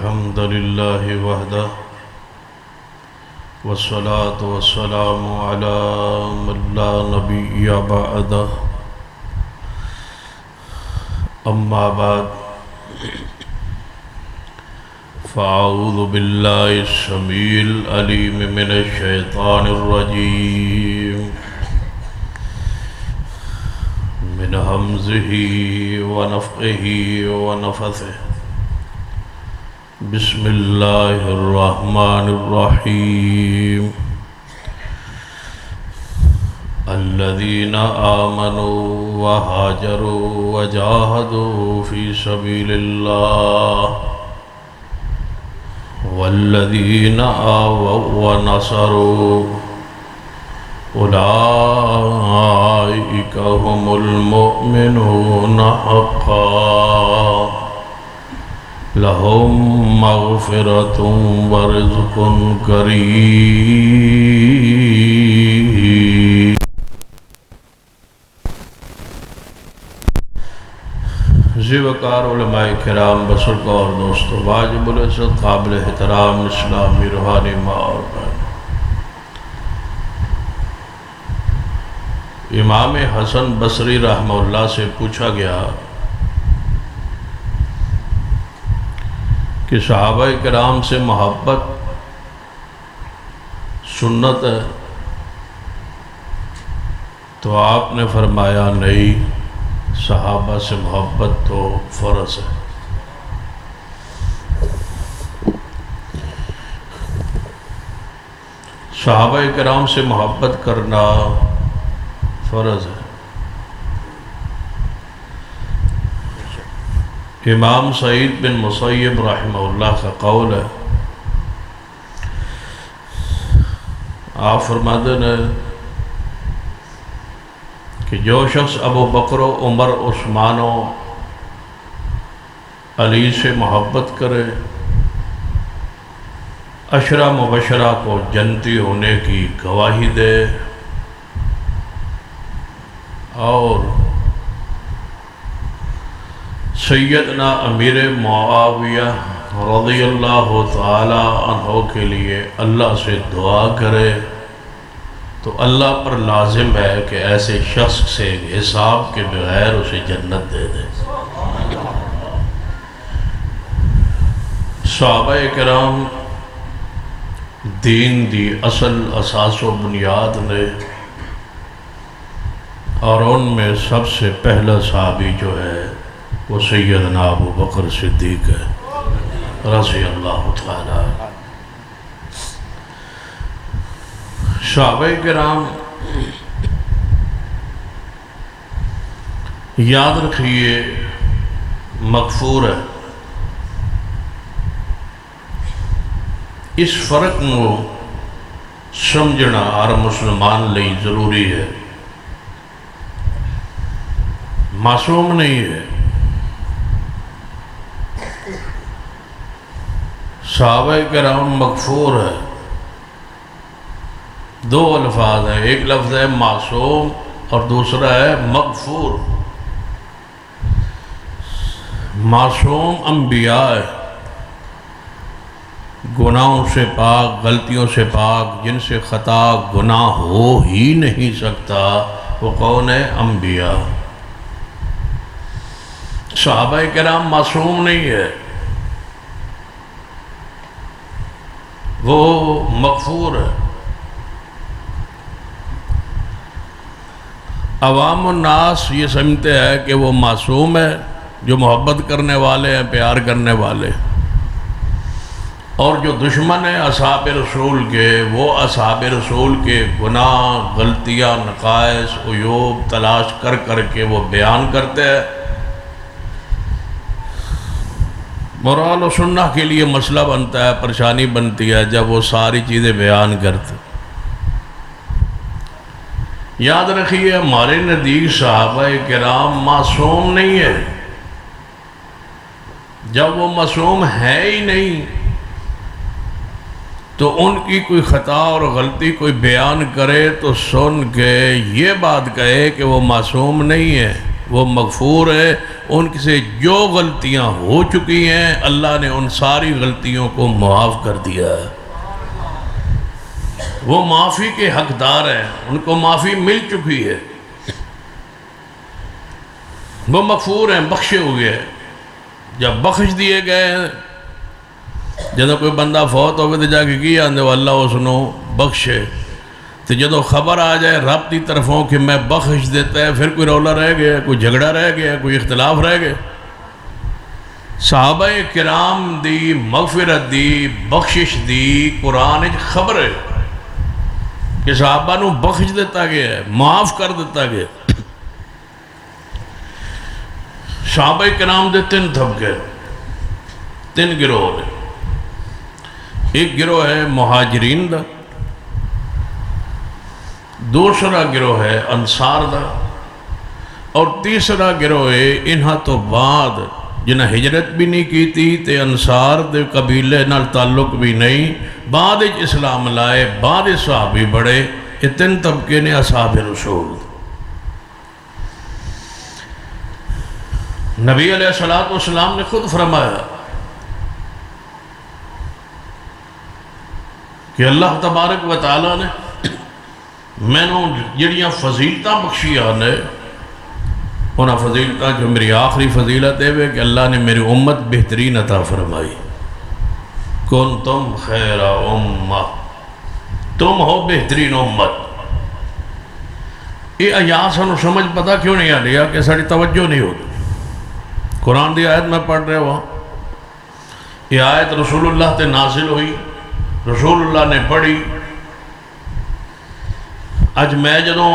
الحمد لله وحده والصلاة والسلام على من لا نبي بعده أما بعد فأعوذ بالله السميع العليم من الشيطان الرجيم من همزه ونفخه ونفثه بسم الله الرحمن الرحيم الذين آمنوا وهاجروا وجاهدوا في سبيل الله والذين آووا ونصروا أولئك هم المؤمنون حقا لهم مغفرة ورزق كريم. زیوکار علماء کرام بزرگ اور دوستو، واجب العزت قابل احترام اسلامی روحانی ماں اور بہن، امام حسن بصری رحمہ اللہ سے پوچھا گیا کہ صحابہ کرام سے محبت سنت ہے، تو آپ نے فرمایا نہیں، صحابہ سے محبت تو فرض ہے. صحابہ کرام سے محبت کرنا فرض ہے. امام سعید بن مسیب رحمہ اللہ کا قول ہے، آپ فرماتے ہیں کہ جو شخص ابو بکر و عمر عثمان و علی سے محبت کرے، عشرہ مبشرہ کو جنتی ہونے کی گواہی دے اور سیدنا امیر معاویہ رضی اللہ تعالی عنہ کے لیے اللہ سے دعا کرے، تو اللہ پر لازم ہے کہ ایسے شخص سے حساب کے بغیر اسے جنت دے دے. صحابہ کرام دین دی اصل اساس و بنیاد نے، اور ان میں سب سے پہلا صحابی جو ہے وہ سیدنا ابو بکر صدیق ہے رضی اللہ تعالی. صحابہ کرام یاد رکھیے مغفور ہے. اس فرق کو سمجھنا ہر مسلمان لئی ضروری ہے. معصوم نہیں ہے. صحابہ کرام مغفور ہے. دو الفاظ ہیں، ایک لفظ ہے معصوم اور دوسرا ہے مغفور. معصوم انبیاء ہے، گناہوں سے پاک، غلطیوں سے پاک، جن سے خطا گناہ ہو ہی نہیں سکتا، وہ کون ہے؟ انبیاء. صحابہ کرام معصوم نہیں ہے، وہ مغفور ہے. عوام الناس یہ سمجھتے ہیں کہ وہ معصوم ہے، جو محبت کرنے والے ہیں، پیار کرنے والے، اور جو دشمن ہیں اصحاب رسول کے، وہ اصحاب رسول کے گناہ، غلطیاں، نقائص، عیوب تلاش کر کر کے وہ بیان کرتے ہیں. قرآن و سنت کے لیے مسئلہ بنتا ہے، پریشانی بنتی ہے جب وہ ساری چیزیں بیان کرتے. یاد رکھیے ہمارے نزدیک صحابہ کرام معصوم نہیں ہے. جب وہ معصوم ہے ہی نہیں تو ان کی کوئی خطا اور غلطی کوئی بیان کرے تو سن کے یہ بات کہے کہ وہ معصوم نہیں ہے. وہ مغفور ہے، ان سے جو غلطیاں ہو چکی ہیں اللہ نے ان ساری غلطیوں کو معاف کر دیا ہے۔ وہ معافی کے حقدار ہیں، ان کو معافی مل چکی ہے، وہ مغفور ہیں، بخشے ہوئے ہیں۔ جب بخش دیے گئے ہیں، جب کوئی بندہ فوت ہوگا تو جا کے کیا اندے اللہ اس نو بخشے، تو جدو خبر آ جائے رب دی طرفوں کہ میں بخش دیتا ہے، پھر کوئی رولا رہ گیا، کوئی جھگڑا رہ گیا، کوئی اختلاف رہ گیا۔ صحابہ کرام دی مغفرت دی بخشش دی قرآن خبر ہے کہ صحابہ نو بخش دیتا گیا ہے، معاف کر دیتا گیا۔ صحابہ کرام دے تین طبقے، تین گروہ ہیں۔ ایک گروہ ہے مہاجرین دا، دوسرا گروہ ہے انصار دا، اور تیسرا گروہ ہے انہاں تو بعد جنہاں ہجرت بھی نہیں کی تھی تے انصار دے قبیلے نال تعلق بھی نہیں، بعد اسلام لائے، بعد صحابی بڑھے۔ یہ تین طبقے نے اصحاب رسول۔ نبی علیہ السلام نے خود فرمایا کہ اللہ تبارک و تعالیٰ نے میں نے جڑیاں فضیلتاں بخشیاں نے، انہاں فضیلتاں جو میری آخری فضیلت ہے کہ اللہ نے میری امت بہترین عطا فرمائی۔ کنتم خیر امہ، تم ہو بہترین امت۔ یہ آیات سانو سمجھ پتہ کیوں نہیں آ رہا کہ ساری توجہ نہیں ہوتی۔ قرآن دی آیت میں پڑھ رہے ہوا، یہ آیت رسول اللہ تے نازل ہوئی، رسول اللہ نے پڑھی۔ اج میں جدوں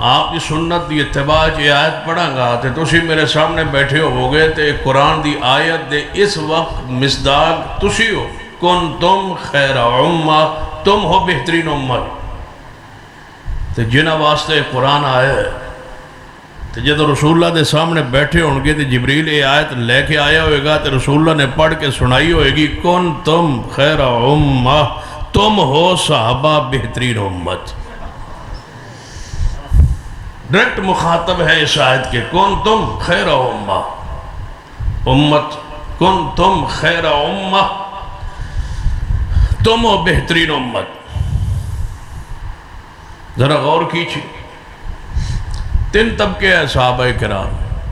آپ کی سنت دی اتباع یہ آیت پڑھاں گا تے تسی میرے سامنے بیٹھے ہو گئے تے قرآن دی آیت دے اس وقت مصداق تسی ہو، کنتم خیر امہ، تم ہو بہترین امت۔ تے جنہ واسطے قرآن آیا ہے تے جدو رسول اللہ دے سامنے بیٹھے ہوں گے تے جبریل یہ آیت لے کے آیا ہوئے گا تے رسول اللہ نے پڑھ کے سنائی ہوئے گی، کنتم خیر امہ، تم ہو صحابہ بہترین امت۔ ڈائریکٹ مخاطب ہے اس آیت کے، کنتم خیر امہ، امت، کنتم خیر امہ، تم ہو بہترین امت۔ ذرا غور کیجئے، تین طبقے ہیں صحابہ کرام،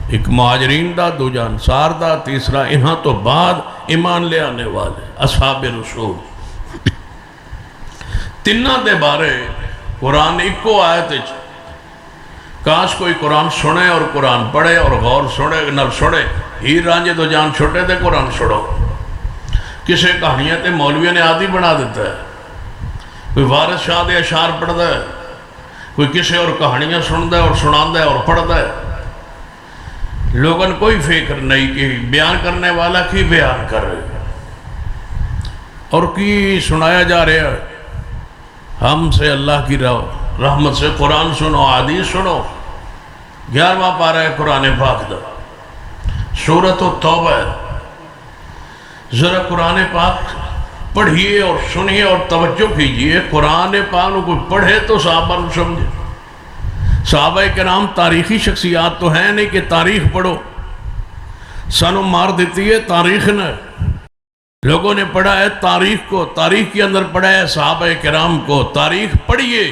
ایک مہاجرین دا، دوجا انصار دا، تیسرا انہاں تو بعد ایمان لے آنے والے اصحاب رسول۔ تینہ دے بارے قرآن ایک کو آیت ہے، کاش کوئی قرآن سنے اور قرآن پڑھے اور غور سنے نہ سنے، ہی رانجے تو جان چھوٹے دے قرآن سڑو۔ کسے کہانیاں تے مولویوں نے عادی بنا دیتا ہے، کوئی وارث شاہ دے اشعار پڑھتا ہے، کوئی کسے اور کہانیاں سنتا ہے اور سناتا ہے اور پڑھتا ہے۔ لوگن کوئی فکر نہیں کہ بیان کرنے والا کی بیان کر رہے اور کی سنایا جا رہا ہے۔ ہم سے اللہ کی رحمت سے قرآن سنو، حدیث سنو۔ 11واں پارہ ہے قرآن پاک دا، سورۃ التوبہ ہے۔ ذرا قرآن پاک پڑھیے اور سنیے اور توجہ کیجئے۔ قرآن پاک کو کوئی پڑھے تو صحابہ نو سمجھے۔ صحابہ کرام تاریخی شخصیات تو ہیں نہیں کہ تاریخ پڑھو، سانو مار دیتی ہے تاریخ نے۔ لوگوں نے پڑھا ہے تاریخ کو، تاریخ کے اندر پڑھا ہے صحابہ کرام کو۔ تاریخ پڑھیے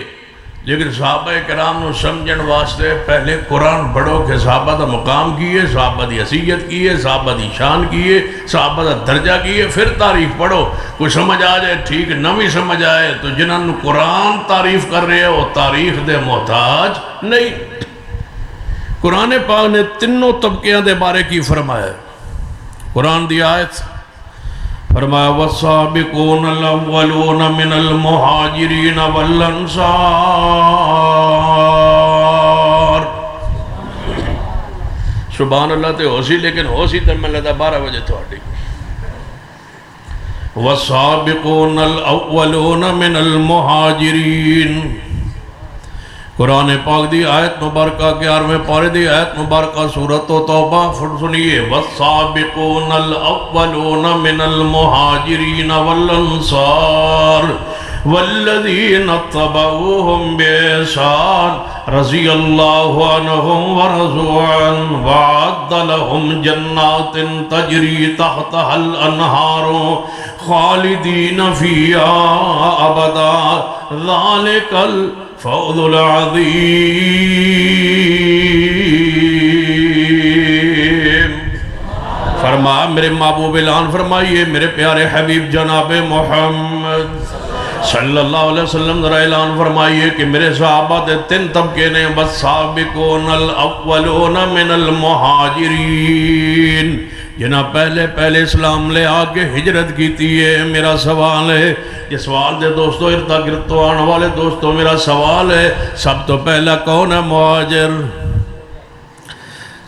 لیکن صحابہ کرام نو سمجھن واسطے پہلے قرآن پڑھو کہ صحابہ دا مقام کیے، صحابہ دی حیثیت کیے، صحابہ دی شان کیے، صحابہ دا درجہ کیے، پھر تاریخ پڑھو۔ کوئی سمجھ آ جائے ٹھیک، نہ بھی سمجھ آئے تو جنہاں نو قرآن تعریف کر رہے ہیں وہ تاریخ دے محتاج نہیں۔ قرآن پاک نے تینوں طبقیاں دے بارے کی فرمایا ہے۔ قرآن دی آیت فرمایا والسابقون الاولون من المہاجرین والانصار۔ سبحان اللہ تے ہو سی، لیکن ہو سی تے میں لگا 12 بجے تھوڑی۔ والسابقون الاولون من المہاجرین، قرآن پاک دی آیت مبارکہ 11ویں پارے دی آیت مبارکہ سورۃ توبہ سنیے، والسابقون الاولون من المہاجرین والانصار والذین اتبعوہم بإحسان رضی اللہ عنہم ورضوا عنہ وعد لهم جنات تجری تحتها الانہار خالدین فیہا ابدا ذالک الفوز العظیم۔ فرمایا میرے محبوب اعلان فرمائیے میرے پیارے حبیب جناب محمد صلی اللہ علیہ وسلم ذرا اعلان فرمائیے کہ میرے صحابہ دے 3 طبقے نے والسابقون الاولون من المہاجرین، جنہاں پہلے اسلام لے آگے ہجرت کیتی ہے۔ میرا سوال ہے، یہ سوال دے دوستو ارتا گرتو آنے والے دوستو، میرا سوال ہے سب تو پہلا کون ہے مہاجر؟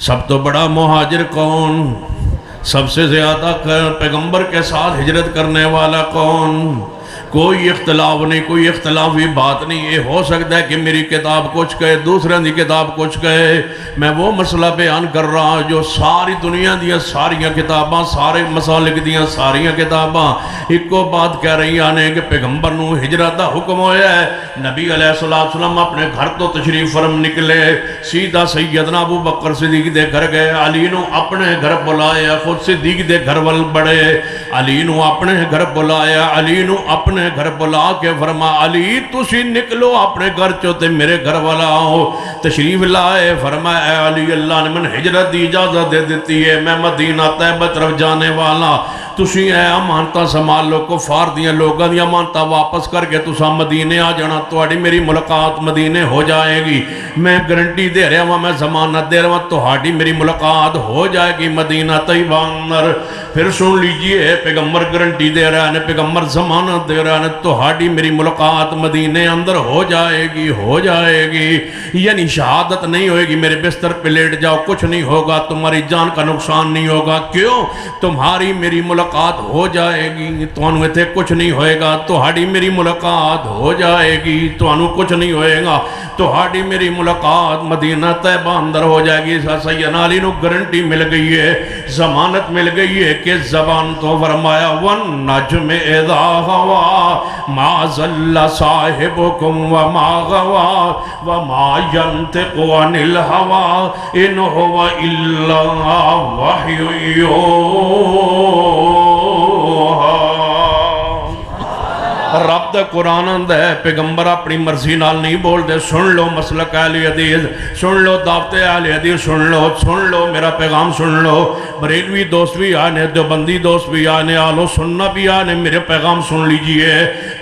سب تو بڑا مہاجر کون؟ سب سے زیادہ پیغمبر کے ساتھ ہجرت کرنے والا کون؟ کوئی اختلاف نہیں، کوئی اختلافی بات نہیں۔ یہ ہو سکتا ہے کہ میری کتاب کچھ کہے، دوسرے دی کتاب کچھ کہے، میں وہ مسئلہ بیان کر رہا ہوں جو ساری دنیا دیا ساریاں کتاباں، سارے مسالک دیا ساریاں کتاباں ایک کو بات کہہ رہی آنے کہ پیغمبر نو ہجرت دا حکم ہویا ہے۔ نبی علیہ السلام اپنے گھر تو تشریف فرم نکلے، سیدھا سیدنا ابو بکر صدیق دے گھر گئے، علی نو اپنے گھر بلایا، خود صدیق دے گھر ول بڑے، علی نو اپنے گھر بلایا، علی نو اپنے گھر بلا کے فرما علی تسی نکلو اپنے گھر چوتے میرے گھر والا آؤ، تشریف لائے۔ فرمایا اے علی اللہ نے من ہجرت دی اجازت دے دیتی ہے، میں مدینہ طیبہ طرف جانے والا، تسی اے امانتہ سنبھال لو، کفار دیاں لوگاں دی امانتہ واپس کر کے تساں مدینے آ جانا، تہاڈی میری ملاقات مدینے ہو جائے گی۔ میں گارنٹی دے رہا ہوں، میں ضمانت دے رہا ہوں، تہاڈی میری ملاقات ہو جائے گی مدینہ طیبہ اندر۔ پھر سن لیجئے پیغمبر گارنٹی دے رہا ہے، پیغمبر ضمانت دے رہا ہے، تہاڈی میری ملاقات مدینے اندر ہو جائے گی، ہو جائے گی۔ یعنی شہادت نہیں ہوئے گی، میرے بستر پہ لیٹ جاؤ، کچھ نہیں ہوگا، تمہاری جان کا نقصان نہیں ہوگا۔ کیوں؟ تمہاری میری ملاقات ہو جائے گی، تمہوں ایتھے کچھ نہیں ہوئے گا، تہاڈی میری ملاقات ہو جائے گی، تمہوں کچھ نہیں ہوئے گا، تہاڈی میری ملاقات مدینہ طیبہ اندر ہو جائے گی۔ سیدنا علی نو گارنٹی مل گئی ہے، ضمانت مل گئی ہے کہ زبان تو فرمایا وَالنَّجْمِ اِذَا هَوَى مَا ضَلَّ صَاحِبُكُمْ وَمَا غَوَى وَمَا يَنْطِقُ عَنِ الْهَوَى إِنْ هُوَ إِلَّا وَحْيٌ يُوحَى۔ رب دا قرآن اندہ ہے، پیغمبر اپنی مرضی نال نہیں بول دے۔ سن لو مسلک اہل حدیث، سن لو دعوت اہل حدیث، سن لو میرا پیغام سن لو۔ بریلوی دوست بھی آنے، دیوبندی دوست بھی آنے، آلو سننا بھی آنے، میرے پیغام سن لیجئے،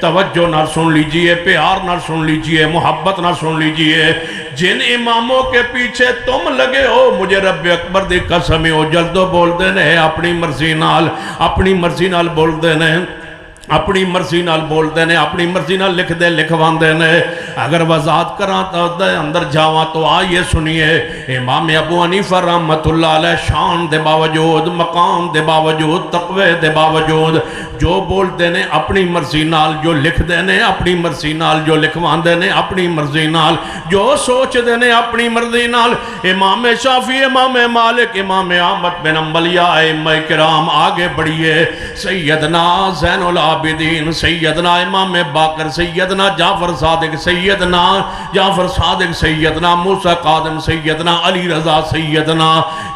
توجہ نہ سن لیجئے، پیار نہ سن لیجئے، محبت نہ سن لیجئے۔ جن اماموں کے پیچھے تم لگے ہو، مجھے رب اکبر دی قسم ہو جلدو بول دینے، اپنی مرضی نال بول دینے، اپنی مرضی نال بول دینے، اپنی مرضی نال لکھ دے لکھوان دینے۔ اگر وضاحت کران تو اندر جاواں تو آئیے سنیے، امام ابو حنیفہ رحمت اللہ علیہ شان دے باوجود، مقام دے باوجود، تقوی دے باوجود جو بول دینے اپنی مرضی نال، جو لکھ دینے اپنی مرضی نال، جو لکھوان دینے اپنی مرضی نال، جو سوچ دینے اپنی مرضی نال۔ امام شافعی، امام مالک، امام احمد بن حنبل، یا ائمہ کرام آگے بڑھیے، سیدنا زین العابدین، سیدنا امام باقر، سیدنا جعفر صادق، سیدنا موسیٰ قادم، سیدنا علی رضا، سیدنا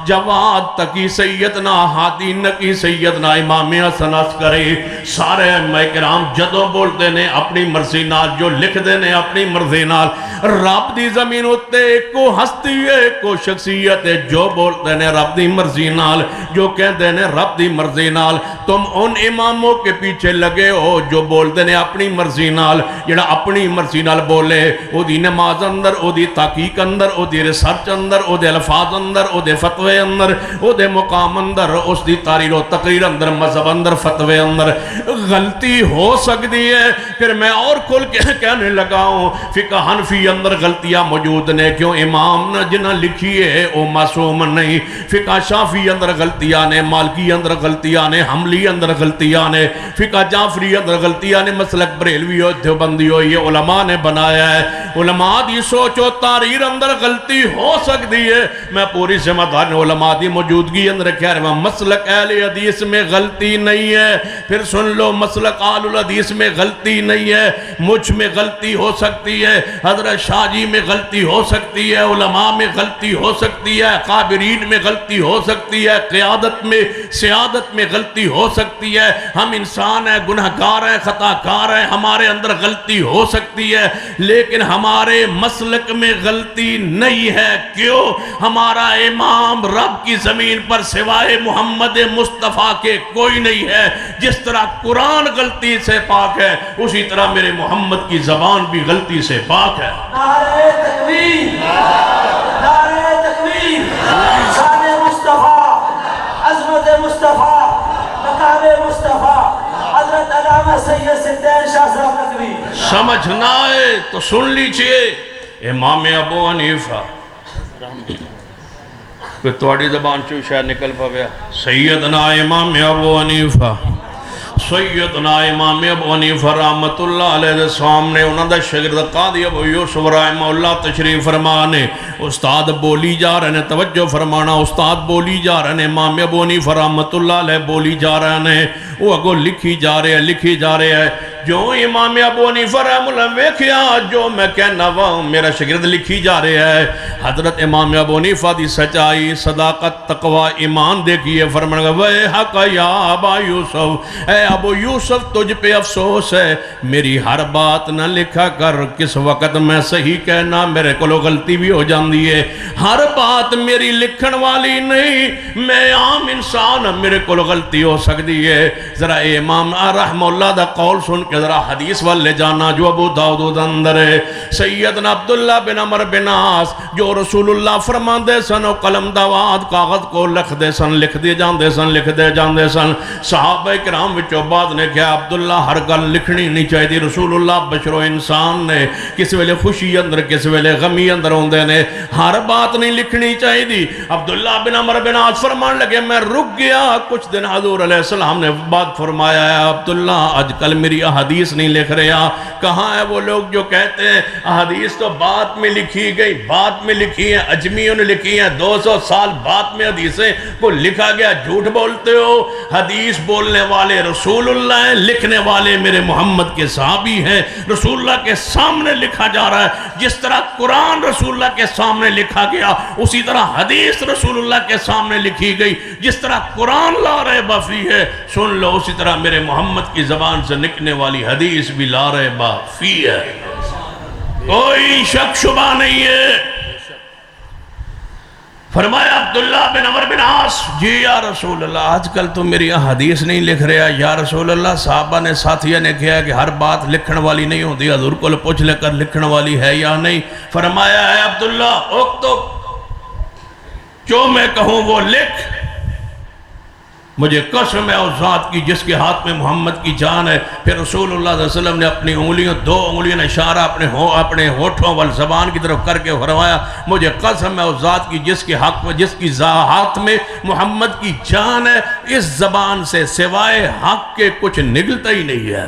جواد تقی، سیدنا ہادی نقی، سیدنا امام حسن عسکری، سارے ائمہ کرام جدوں بول دینے اپنی مرضی نال، جو لکھ دینے اپنی مرضی نال۔ رب دی زمین اتے کو ہستی ہے، کو شخصیت ہے، جو بول دینے رب دی مرضی نال، جو کہہ دینے رب دی مرضی نال۔ تم ان اماموں کے پیچھے لگے ہو جو بول دینے اپنی مرضی نال، جڑا اپنی مرضی نال بولے، او دی نماز اندر، او دی تحقیق اندر، او دی ریسرچ اندر، او دے الفاظ اندر، او دے فتوے اندر، او دے مقام اندر، اس دی تحریر و تقریر اندر، مذہب اندر، فتوے اندر غلطی ہو سکتی ہے۔ پھر میں اور کھل کے کہنے لگا ہوں، فقہ حنفی اندر غلطیاں موجود نے، کیوں امام نے جنہ لکھی ہے او معصوم نہیں۔ فقہ شافعی اندر غلطیاں نے، مالکی اندر غلطیاں نے، حنبلی اندر غلطیاں نے، فقہ جعفری اندر غلطیاں نے مسلک بریلوی ہو دیوبندی ہو یہ علماء نے بنایا ہے. علماء دی سوچ و تحریر اندر غلطی ہو سکتی ہے. میں پوری ذمہ دار علماء دی موجودگی اندر کہہ رہا ہوں مسلک اہل حدیث میں غلطی نہیں ہے. پھر سن لو مسلک آل الحدیث میں غلطی نہیں ہے. مجھ میں غلطی ہو سکتی ہے, حضرت شاہ جی میں غلطی ہو سکتی ہے, علماء میں غلطی ہو سکتی ہے, قابرین میں غلطی ہو سکتی ہے, قیادت میں سیادت میں غلطی ہو سکتی ہے. ہم انسان ہیں, گناہگار ہیں, خطاکار ہیں, ہمارے اندر غلطی ہو سکتی ہے, لیکن ہمارے مسلک میں غلطی نہیں ہے. کیوں؟ ہمارا امام رب کی زمین پر سوائے محمد مصطفیٰ کے کوئی نہیں ہے. جس طرح قرآن غلطی سے پاک ہے اسی طرح میرے محمد کی زبان بھی غلطی سے پاک ہے. نعرہ تکبیر, نعرہ تکبیر, شان مصطفیٰ, عظمت مصطفیٰ, مقام مصطفیٰ, حضرت علامہ سید سدین شاہ صاحب نقوی. سمجھنا ہے تو سن لیجئے. امام ابو حنیفہ کہ توڑی زبان چو شاید نکل پاویا. سیدنا امام ابو حنیفہ, سیدنا امام ابو حنیفہ رحمت اللہ علیہ دے سامنے انہوں دا شاگرد قاضی ابو یوسف رحمہ اللہ تشریف فرمانے. استاد بولی جا رہے ہیں, توجہ فرمانا, استاد بولی جا رہے ہیں, امام ابو حنیفہ رحمت اللہ علیہ بولی جا رہے ہیں, وہ اگو لکھی جا رہے ہیں, لکھی جا رہے ہیں. جو امام ابو حنیفہ رحمہ اللہ ویکھیا جو میں کہنا وا میرا شاگرد لکھی جا رہے ہیں. حضرت امام ابو حنیفہ دی سچائی, صداقت, تقوی, ایمان دیکھیے. فرمان گا وے حق یا ابا یوسف, اے ابو یوسف تجھ پہ افسوس ہے, میری ہر بات نہ لکھا کر. کس وقت میں صحیح کہنا میرے کو غلطی بھی ہو جاندی ہے. ہر بات میری لکھن والی نہیں, میں عام انسان, میرے کو غلطی ہو سکتی ہے. ذرا امام رحمہ اللہ دا قول سن کے ذرا حدیث والے جانا جو ابو داؤد اندر ہے. سیدنا عبداللہ بن عمر بن عاص جو رسول اللہ فرمان دے سن و قلم دواد کاغذ کو لکھ دے سن, لکھ دے جاندے سن, لکھ دے جاندے سن. صحابہ کرام وچوں بعد نے کہا عبداللہ ہر گل لکھنی نہیں چاہیے. رسول اللہ بشر و انسان نے, کس ویلے خوشی اندر کس ویلے غمی اندر ہوندے نے, ہر بات نہیں لکھنی چاہیے. عبداللہ بن عمر بن عاص فرمان لگے میں رک گیا. کچھ دن حضور علیہ السلام نے بات فرمایا ہے عبداللہ آج کل میری حدیث نہیں لکھ رہا. کہاں ہے وہ لوگ جو کہتے ہیں حدیث تو بعد میں لکھی گئی, بعد میں لکھی ہیں, اجمیوں نے لکھی ہیں, 200 سال بعد میں حدیثیں کو لکھا گیا. جھوٹ بولتے ہو. حدیث بولنے والے رسول اللہ ہیں, لکھنے والے میرے محمد کے صحابی ہیں. رسول اللہ کے سامنے لکھا جا رہا ہے. جس طرح قرآن رسول اللہ کے سامنے لکھا گیا اسی طرح حدیث رسول اللہ کے سامنے لکھی گئی. جس طرح قرآن لا رہے بافی ہے سن لو, اسی طرح میرے محمد کی زبان سے نکلنے والی حدیث بھی لا رہے بافی ہے. کوئی شک شبہ نہیں ہے. فرمایا عبداللہ بن عمر بن عاص جی یا رسول اللہ آج کل تو میری حدیث نہیں لکھ رہا. یا رسول اللہ صحابہ نے ساتھیہ نے کہا کہ ہر بات لکھن والی نہیں ہوتی, حضور کو پوچھ لے کر لکھن والی ہے یا نہیں. فرمایا ہے عبداللہ اکتب, جو میں کہوں وہ لکھ. مجھے قسم ہے اس ذات کی جس کے ہاتھ میں محمد کی جان ہے. پھر رسول اللہ صلی اللہ علیہ وسلم نے اپنی انگلیوں, 2 انگلیوں نے اشارہ اپنے ہونٹوں وال زبان کی طرف کر کے فرمایا مجھے قسم ہے اس ذات کی جس کے حق میں جس کی ہاتھ میں محمد کی جان ہے, اس زبان سے سوائے حق کے کچھ نکلتا ہی نہیں ہے.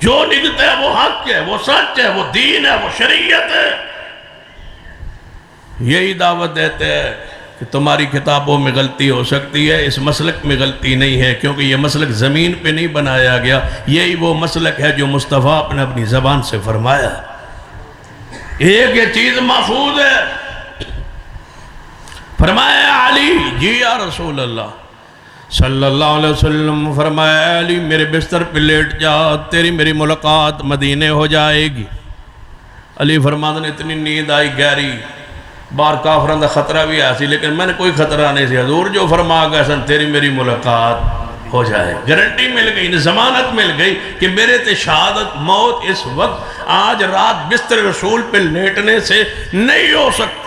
جو نکلتا ہے وہ حق ہے, وہ سچ ہے, وہ دین ہے, وہ شریعت ہے. یہی دعوت دیتے ہیں کہ تمہاری کتابوں میں غلطی ہو سکتی ہے, اس مسلک میں غلطی نہیں ہے, کیونکہ یہ مسلک زمین پہ نہیں بنایا گیا. یہی وہ مسلک ہے جو مصطفیٰ نے اپنی زبان سے فرمایا. ایک یہ چیز محفوظ ہے. فرمایا علی جی یا رسول اللہ صلی اللہ علیہ وسلم, فرمایا علی میرے بستر پہ لیٹ جا, تیری میری ملاقات مدینے ہو جائے گی. علی فرماتے نے اتنی نیند آئی گہری, بار کافران دا خطرہ بھی ایسی, لیکن میں نے کوئی خطرہ نہیں سی. حضور جو فرما گئے سن تیری میری ملاقات ہو جائے. گارنٹی مل گئی, ضمانت مل گئی کہ میرے تے شہادت موت اس وقت آج رات بستر رسول پہ لیٹنے سے نہیں ہو سکتی.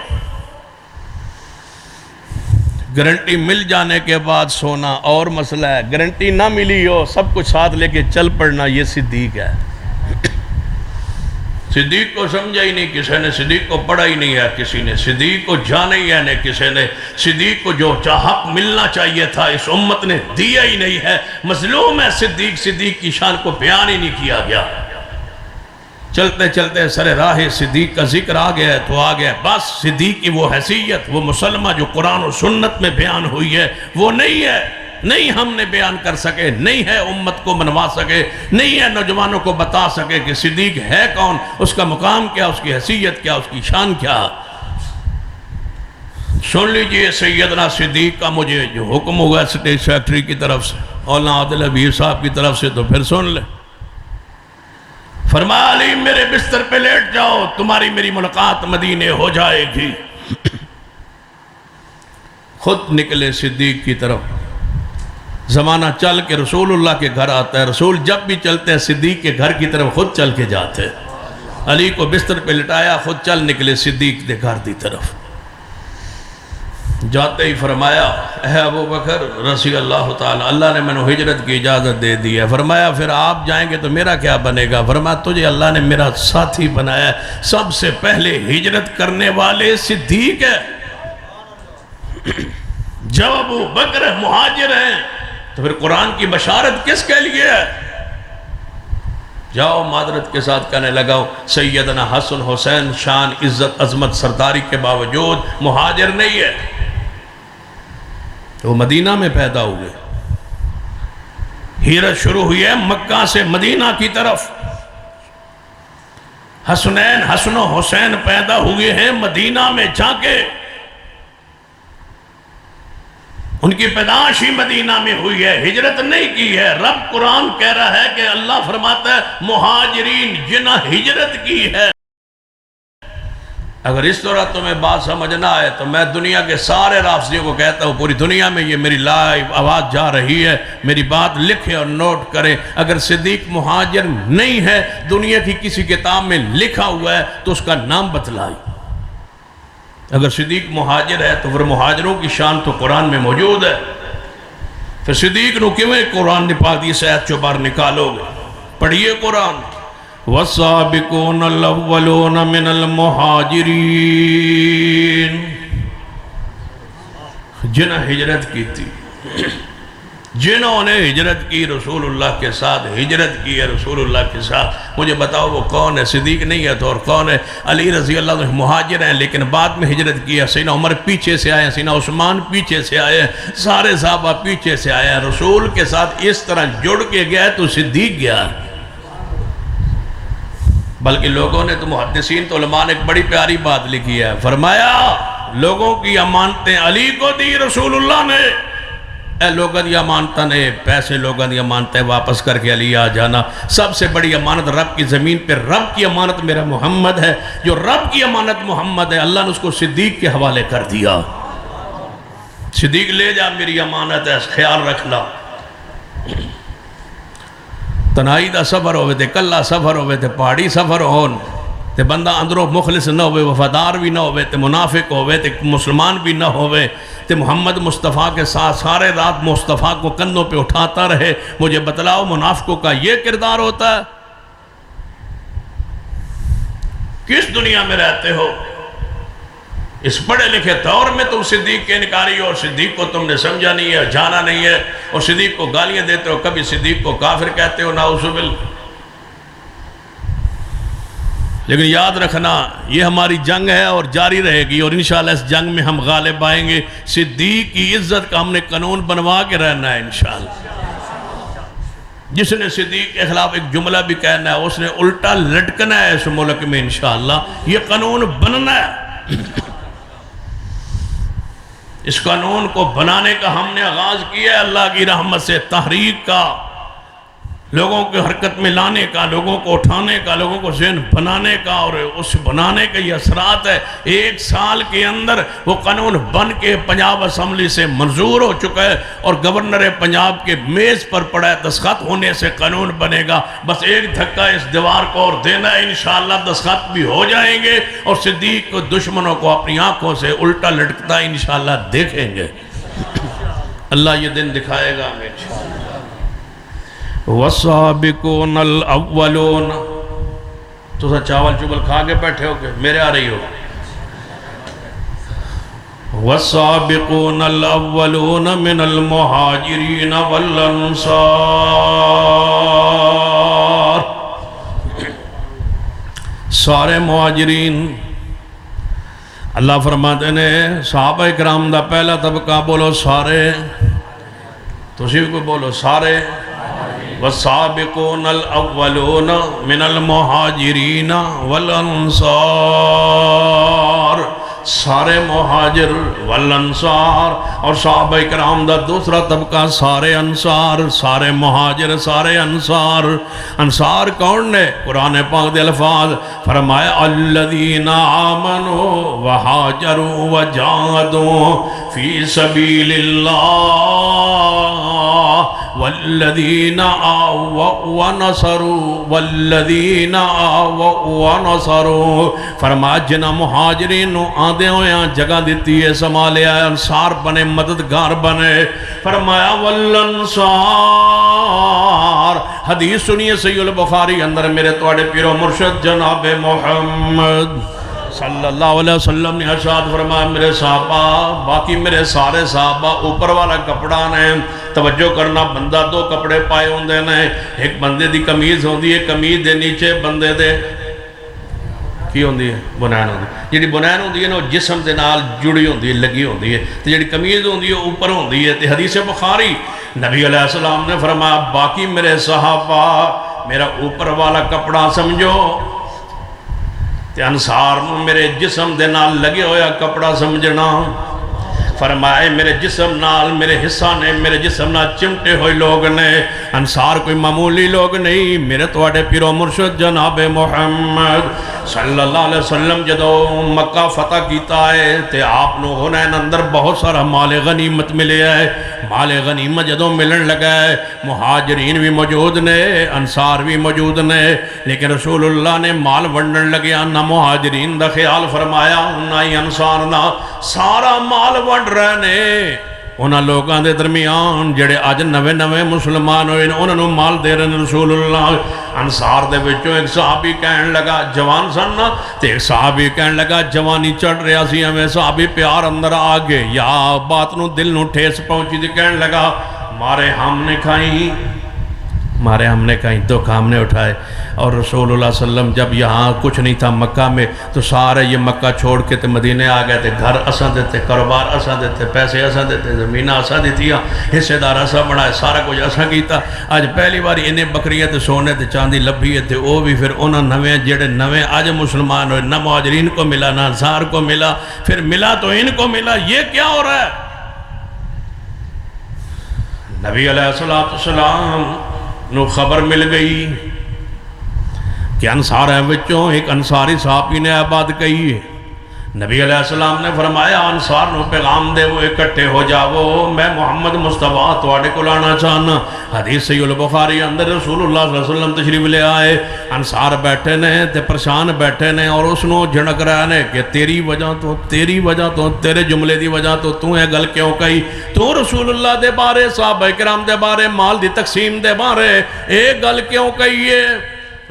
گارنٹی مل جانے کے بعد سونا اور مسئلہ ہے, گارنٹی نہ ملی ہو سب کچھ ساتھ لے کے چل پڑنا یہ صدیق ہے. صدیق کو سمجھا ہی نہیں کسی نے، صدیق کو پڑھا ہی نہیں ہے کسی نے، صدیق کو جانا ہی ہے نہیں کسی نے، صدیق کو جو حق ملنا چاہیے تھا اس امت نے دیا ہی نہیں ہے، مظلوم ہے صدیق، صدیق کی شان کو بیان ہی نہیں کیا گیا۔ چلتے چلتے سر راہ صدیق کا ذکر آ گیا ہے تو آ گیا، بس صدیق کی وہ حیثیت، وہ مسلمہ جو قرآن و سنت میں بیان ہوئی ہے وہ نہیں ہے، نہیں ہم نے بیان کر سکے، نہیں ہے امت کو منوا سکے، نہیں ہے نوجوانوں کو بتا سکے کہ صدیق ہے کون، اس کا مقام کیا، اس کی حیثیت کیا، اس کی شان کیا۔ سن لیجئے سیدنا صدیق کا مجھے جو حکم ہوا اسٹیٹ سیکٹری کی طرف سے، مولانا عادل حبیب صاحب کی طرف سے، تو پھر سن لیں۔ فرمایا علی میرے بستر پہ لیٹ جاؤ، تمہاری میری ملاقات مدینے ہو جائے گی۔ خود نکلے صدیق کی طرف، زمانہ چل کے رسول اللہ کے گھر آتا ہے، رسول جب بھی چلتے ہیں صدیق کے گھر کی طرف خود چل کے جاتے ہیں۔ علی کو بستر پہ لٹایا، خود چل نکلے صدیق کے گھر کی طرف۔ جاتے ہی فرمایا اے ابو بکر رضی اللہ تعالی، اللہ نے میں نے ہجرت کی اجازت دے دی ہے۔ فرمایا پھر آپ جائیں گے تو میرا کیا بنے گا؟ فرمایا تجھے اللہ نے میرا ساتھی بنایا ہے، سب سے پہلے ہجرت کرنے والے صدیق ہے۔ جب ابو بکر مہاجر ہیں تو پھر قرآن کی بشارت کس کے لیے ہے؟ جاؤ معذرت کے ساتھ کہنے لگاؤ سیدنا حسن حسین شان عزت عظمت سرداری کے باوجود مہاجر نہیں ہے، وہ مدینہ میں پیدا ہوئے، ہجرت شروع ہوئی ہے مکہ سے مدینہ کی طرف۔ حسنین حسن و حسین پیدا ہوئے ہیں مدینہ میں جا کے، ان کی پیدائش ہی مدینہ میں ہوئی ہے، ہجرت نہیں کی ہے۔ رب قرآن کہہ رہا ہے کہ اللہ فرماتا ہے مہاجرین جنہاں ہجرت کی ہے۔ اگر اس طرح تمہیں بات سمجھنا ہے تو میں دنیا کے سارے رافضیوں کو کہتا ہوں، پوری دنیا میں یہ میری لائیو آواز جا رہی ہے، میری بات لکھیں اور نوٹ کریں۔ اگر صدیق مہاجر نہیں ہے، دنیا کی کسی کتاب میں لکھا ہوا ہے تو اس کا نام بتلائی۔ اگر صدیق مہاجر ہے تو پھر مہاجروں کی شان تو قرآن میں موجود ہے، پھر صدیق نو کیویں قرآن نے پاک دی آیت چو باہر نکالو گے؟ پڑھیے قرآن۔ وَالسَّابِقُونَ الْأَوَّلُونَ مِنَ الْمُحَاجِرِينَ، جنہوں ہجرت کی تھی، جنہوں نے ہجرت کی رسول اللہ کے ساتھ، ہجرت کی ہے رسول اللہ کے ساتھ، مجھے بتاؤ وہ کون ہے؟ صدیق نہیں ہے تو اور کون ہے؟ علی رضی اللہ عنہ مہاجر ہیں لیکن بعد میں ہجرت کی ہے، سیدنا عمر پیچھے سے آئے ہیں، سیدنا عثمان پیچھے سے آئے ہیں، سارے صحابہ پیچھے سے آئے ہیں، رسول کے ساتھ اس طرح جڑ کے گیا تو صدیق گیا۔ بلکہ لوگوں نے تو محدثین تو علماء نے ایک بڑی پیاری بات لکھی ہے، فرمایا لوگوں کی امانتیں علی کو دی رسول اللہ نے، اے لوگوں دی امانتیں نے پیسے لوگوں دی امانتیں واپس کر کے علی آ جانا، سب سے بڑی امانت رب کی زمین پہ رب کی امانت میرا محمد ہے، جو رب کی امانت محمد ہے اللہ نے اس کو صدیق کے حوالے کر دیا۔ صدیق لے جا میری امانت ہے، خیال رکھنا۔ تنہائی دا سفر ہوئے تھے، کلہ سفر ہوئے تھے، پہاڑی سفر ہون تے بندہ اندروں مخلص نہ ہوئے، وفادار بھی نہ ہوئے تے منافق ہوئے تے مسلمان بھی نہ ہوئے تے محمد مصطفیٰ کے ساتھ سارے رات مصطفیٰ کو کندھوں پہ اٹھاتا رہے۔ مجھے بتلاؤ منافقوں کا یہ کردار ہوتا ہے؟ کس دنیا میں رہتے ہو؟ اس پڑھے لکھے دور میں تم صدیق کے انکاری ہو، اور صدیق کو تم نے سمجھا نہیں ہے، جانا نہیں ہے، اور صدیق کو گالیاں دیتے ہو، کبھی صدیق کو کافر کہتے ہو، نعوذ باللہ۔ لیکن یاد رکھنا یہ ہماری جنگ ہے اور جاری رہے گی، اور انشاءاللہ اس جنگ میں ہم غالب آئیں گے۔ صدیق کی عزت کا ہم نے قانون بنوا کے رہنا ہے انشاءاللہ۔ جس نے صدیق کے خلاف ایک جملہ بھی کہنا ہے اس نے الٹا لٹکنا ہے اس ملک میں انشاءاللہ، یہ قانون بننا ہے۔ اس قانون کو بنانے کا ہم نے آغاز کیا ہے اللہ کی رحمت سے، تحریک کا، لوگوں کو حرکت میں لانے کا، لوگوں کو اٹھانے کا، لوگوں کو ذہن بنانے کا، اور اس بنانے کے یہ اثرات ہے۔ 1 سال کے اندر وہ قانون بن کے پنجاب اسمبلی سے منظور ہو چکا ہے اور گورنر پنجاب کے میز پر پڑا ہے، دستخط ہونے سے قانون بنے گا۔ بس ایک دھکا اس دیوار کو اور دینا ہے، انشاءاللہ دستخط بھی ہو جائیں گے، اور صدیق کو دشمنوں کو اپنی آنکھوں سے الٹا لٹکتا ہے انشاءاللہ دیکھیں گے۔ اللہ یہ دن دکھائے گا ہمیں انشاءاللہ۔ وَالسَّابِقُونَ الْأَوَّلُونَ، تو چاول چوبل کھا کے بیٹھے ہو کہ میرے آ رہی ہو. والسابقون الاولون من المہاجرین والانصار. سارے مہاجرین اللہ فرماتے ہیں صحابہ اکرام دا پہلا طبقہ بولو سارے. تسی کو بولو سارے. والسابقون الاولون من المہاجرین والانصار. سارے مہاجر والانصار. اور صحابہ اکرام دا دوسرا طبقہ سارے انصار. سارے مہاجر سارے انصار. انصار کون نے؟ قرآن پاک دے الفاظ فرمایا الذین آمنوا وہاجروا وجاہدوا فی سبیل اللہ والذین آووا ونصروا والذین آووا ونصروا. فرمایا جنہ مہاجرین آدھے ہوئے جگہ دیتی ہے سنبھالیا ہے انصار بنے مددگار بنے. فرمایا والانصار. حدیث سنیے صحیح البخاری اندر میرے توڑے پیرو مرشد جناب محمد صلی اللہ علیہ وسلم نے ارشاد فرمایا میرے صحابہ باقی میرے سارے صحابہ اوپر والا کپڑا نے توجہ کرنا بندہ دو کپڑے پائے ہوندے نے. ایک بندے دی کمیز ہوندی ہے کمیز دے نیچے بندے دے کی ہوندی ہے بنین ہوندی ہے. جیڑی بنین ہوندی ہے نا جسم دے نال جڑی ہوندی ہے لگی ہوندی ہے. تے جیڑی کمیز ہوندی ہے اوپر ہوندی ہے. تے حدیث بخاری نبی علیہ السلام نے فرمایا باقی میرے صحابہ میرا اوپر والا کپڑا سمجھو تے انصار میرے جسم دے نال لگے ہویا کپڑا سمجھنا. فرمائے میرے جسم نال میرے حصہ نے میرے جسم نال چمٹے ہوئے لوگ نے. انصار کوئی معمولی لوگ نہیں. میرے توڑے پیرو مرشد جناب محمد صلی اللہ علیہ وسلم جدو مکہ فتح کیتا ہے تے آپ نو حنین اندر بہت سارا مال غنیمت ملے ہے. مال غنیمت جدو ملن لگا ہے مہاجرین بھی موجود نے انصار بھی موجود نے. لیکن رسول اللہ نے مال ونڈن لگیا نہ مہاجرین دا خیال فرمایا نہ ہی انصار نہ سارا مال ونڈ رہے نے انہاں لوگاں دے درمیان جڑے آج نوے نوے مسلمان ہوئے انہاں نو مال دے رہے ہیں رسول اللہ. انصار دے وچوں ایک صحابی کہن لگا جوان سن نا تے ایک صحابی کہن لگا جوانی چڑھ رہا سی ہمیں صحابی پیار اندر آگے یا بات نو دل نو ٹھیس پہنچی تے کہن لگا مارے ہم نے کہیں دکھ ہم نے اٹھائے. اور رسول اللہ صلی اللہ علیہ وسلم جب یہاں کچھ نہیں تھا مکہ میں تو سارے یہ مکہ چھوڑ کے تے مدینے آ گئے تھے. گھر اساں دیتے کاروبار اساں دیتے پیسے اساں دیتے زمینہ اساں دیتی حصے دار اساں بنائے سارا کچھ اساں کیتا. آج پہلی باری انہیں بکریاں تے سونے تے چاندی لبھی ہے تے وہ بھی پھر انہاں نویں جڑے نویں آج مسلمان ہوئے نہ مہاجرین کو ملا نہ انصار کو ملا پھر ملا تو ان کو ملا. یہ کیا ہو رہا ہے؟ نبی علیہ السلام نو خبر مل گئی کہ انصار ہیں وچوں ایک انصاری صحابی نے بات کہی ہے. نبی علیہ السلام نے فرمایا انصار نو پیغام دے وہ اکٹھے ہو جاؤ میں محمد مصطفیٰ تواڈے کول آنا چاہنا. حدیث صحیح البخاری اندر رسول اللہ صلی اللہ علیہ وسلم تشریف لے آئے. انصار بیٹھے نے تے پریشان بیٹھے نے اور اس نو جھڑک رہے نے کہ تیری وجہ تو تیرے جملے دی وجہ تو یہ گل کیوں کہی تو رسول اللہ دے بارے صحابہ کرام دے بارے مال دی تقسیم دے بارے ایک گل کیوں کہی ہے.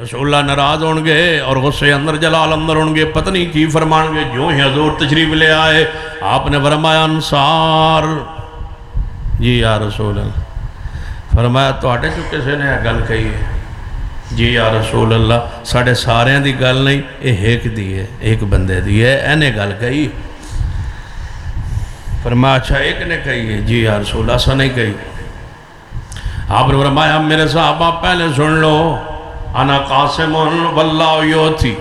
رسول اللہ ناراض ہون گے اور غصے اندر جلال اندر ہون گے پتہ نہیں کی فرمان گے. جو ہی حضور تشریف لے آئے آپ نے فرمایا انصار جی یا رسول اللہ. فرمایا تواڈے چوں کسے نے گل کہی ہے؟ جی یا رسول اللہ ساڑھے سارے دی گل نہیں یہ ایک دی ہے ایک بندے دی ہے اینے گل کہی. فرمایا اچھا ایک نے کہی ہے؟ جی یا رسول اللہ سا نہیں کہی. آپ نے فرمایا میرے صحابہ پہلے سن لو انا قاسم واللہ یوتی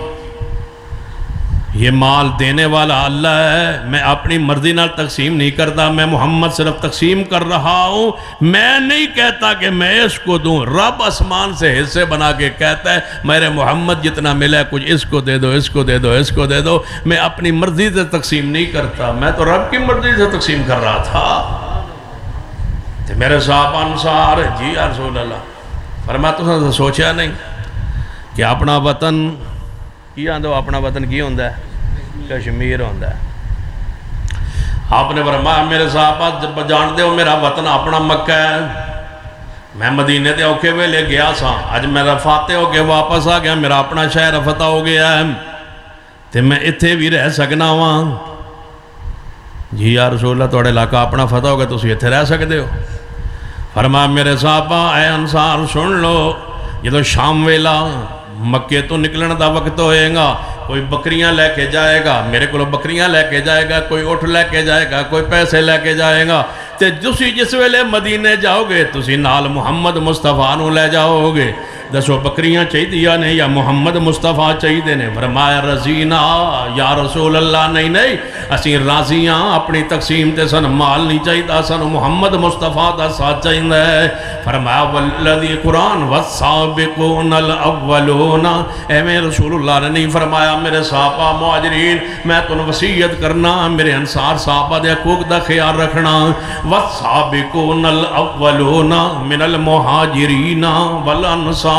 یہ مال دینے والا اللہ ہے. میں اپنی مرضی نال تقسیم نہیں کرتا میں محمد صرف تقسیم کر رہا ہوں. میں نہیں کہتا کہ میں اس کو دوں. رب آسمان سے حصے بنا کے کہتا ہے میرے محمد جتنا ملا ہے کچھ اس کو دے دو اس کو دے دو اس کو دے دو. میں اپنی مرضی سے تقسیم نہیں کرتا میں تو رب کی مرضی سے تقسیم کر رہا تھا. تو میرے صاحب انصار جی یا رسول اللہ. فرمایا تو سوچیا نہیں کہ اپنا وطن کی آندھو اپنا وطن کی ہوندہ ہے کشمیر ہوندہ ہے. آپ نے فرمایا میرے صحابہ جان دے ہو میرا وطن اپنا مکہ ہے میں مدینے دے اوکے ویلے گیا سا، اج میرا فاتح ہو کے واپس آ گیا، میرا اپنا شہر فتح ہو گیا ہے، تے میں اتھے بھی رہ سکنا ہاں۔ جی یا رسول اللہ توڑے علاقہ اپنا فتح ہو گیا، تسی اتھے رہ سکتے ہو؟ فرمایا میرے صحابہ اے انصار سن لو، جدو شام ویلا مکے تو نکلن دا وقت ہوئے گا، کوئی بکریاں لے کے جائے گا، میرے کو بکریاں لے کے جائے گا، کوئی اٹھ لے کے جائے گا، کوئی پیسے لے کے جائے گا، تے تسی جس ویلے مدینے جاؤ گے تسی نال محمد مصطفیٰ نو لے جاؤ گے، دسو بکریاں چاہی دیا نے یا محمد مصطفیٰ چاہی دے نے؟ فرمایا رضینا یا رسول اللہ، نہیں اسی راضیاں، اپنی تقسیم تے سن مال نہیں چاہی دا، سن محمد مصطفیٰ دا ساتھ چاہی ہے۔ فرمایا والذی قرآن والسابقون الاولون، اے میں رسول اللہ نے نہیں فرمایا میرے صحابہ مہاجرین میں تن وصیت کرنا میرے انصار صحابہ دے حقوق دا خیال رکھنا، والسابقون الاولون من المہاجرین والانصار۔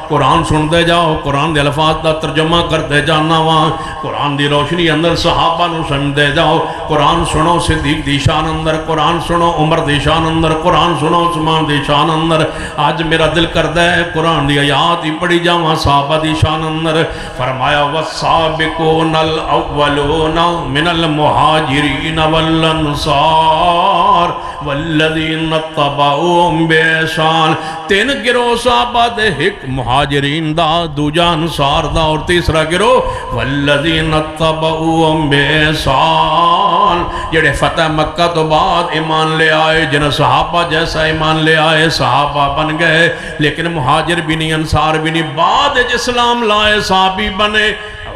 قرآن سن دے جاؤ، قرآن دے الفاظ دا ترجمہ کرتے جانا وہاں، قرآن دی روشنی اندر صحابہ نو سن دے جاؤ، قرآن سنو صدیق دی شان اندر، قرآن سنو عمر دی شان اندر، قرآن سنو عثمان دی شان اندر۔ آج میرا دل کردہ ہے قرآن دی آیات ہی پڑھی جاواں صحابہ دی شان اندر۔ فرمایا والسابقون الاولون من المہاجرین والانصار والذین اتبعوہم بإحسان۔ تین گروہ صحابہ دے، ایک مہاجرین دا، دوجا انصار دا، اور تیسرا گروہ والذین اتبعوہم بإحسان، جڑے فتح مکہ تو بعد ایمان لے آئے، جنہیں صحابہ جیسا ایمان لے آئے، صحابہ بن گئے، لیکن مہاجر بھی نہیں، انصار بھی نہیں، بعد اسلام لائے صحابی بنے۔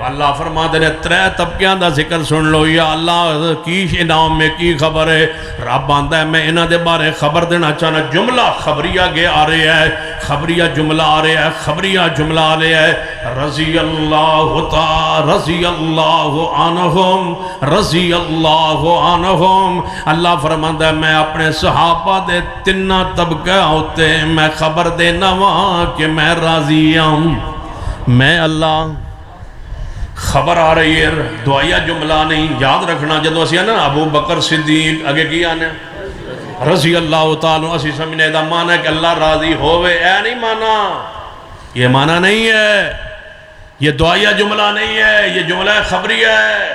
اللہ فرما دے ترے طبقیاں دا ذکر سن لو، یا اللہ کی انعام میں کی خبر ہے؟ رب آندہ ہے میں انہاں دے بارے خبر دینا چاہنا، جملہ خبریہ گے آ رہے ہے، خبریہ جملہ آ رہے ہے، خبریہ جملہ آ رہے ہے۔ رضی اللہ عنہم، رضی اللہ عنہم، اللہ فرماندہ ہے میں اپنے صحابہ دے تنہ طبقہ ہوتے میں خبر دینا وہاں کہ میں راضی ہوں، میں اللہ۔ خبر آ رہی ہے، دعائیہ جملہ نہیں، یاد رکھنا جدو اسی ہے نا ابو بکر صدیق اگے کی آنے رضی اللہ تعالیٰ، اسی سمجھنے دا معنی ہے کہ اللہ راضی ہوئے، اے نہیں معنی، یہ معنی نہیں ہے، یہ دعائیہ جملہ نہیں ہے، یہ جملہ خبری ہے۔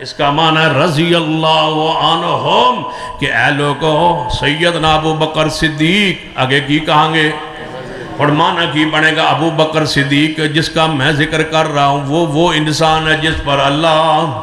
اس کا معنی ہے رضی اللہ عنہم کہ اے لوگوں سیدنا ابو بکر صدیق اگے کی کہاں گے؟ اور معنی کی بنے گا ابو بکر صدیق جس کا میں ذکر کر رہا ہوں وہ انسان ہے جس پر اللہ،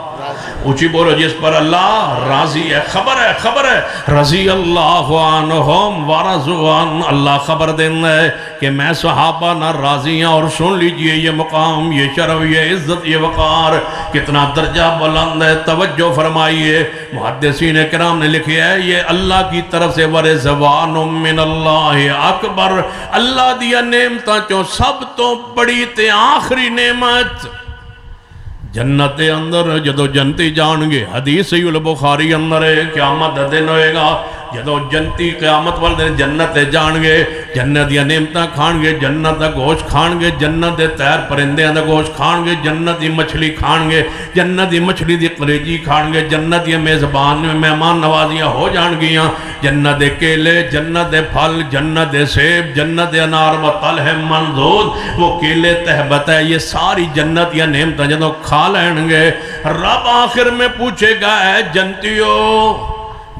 اونچی بولو، جس پر اللہ راضی ہے۔ خبر ہے رضی اللہ عنہم ورضوا عنہ، اللہ خبر دینا ہے کہ میں صحابہ نہ راضی ہیں، اور سن لیجئے یہ مقام، یہ شرف، یہ عزت، یہ وقار کتنا درجہ بلند ہے۔ توجہ فرمائیے، محدثین کرام نے لکھیا ہے یہ اللہ کی طرف سے ورضوان من اللہ اکبر، اللہ دیا نعمتاں چوں سب تو بڑی تے آخری نعمت جنت اندر جدو جنتی جان گے، حدیث صحیح البخاری اندر ہے، قیامت دن ہوئے گا جدو جنتی قیامت والے جنت جان گے، جنت دیا نعمتاں کھان گے، جنت دا گوشت کھان گے، جنت دے تیر پرندے دا گوشت کھان گے، جنت دی مچھلی کھان گے، جنت دی مچھلی دی قریجی کھان گے، جنت دی میزبان میں مہمان نوازیاں ہو جان گیاں، جنت دے کیلے، جنت دے پھل، جنت دے سیب، جنت دے انار و طلح منضود، وہ کیلے تہبت ہے، یہ ساری جنت یا نعمتاں جدو کھا لیں گے، رب آخر میں پوچھے گا اے جنتیو،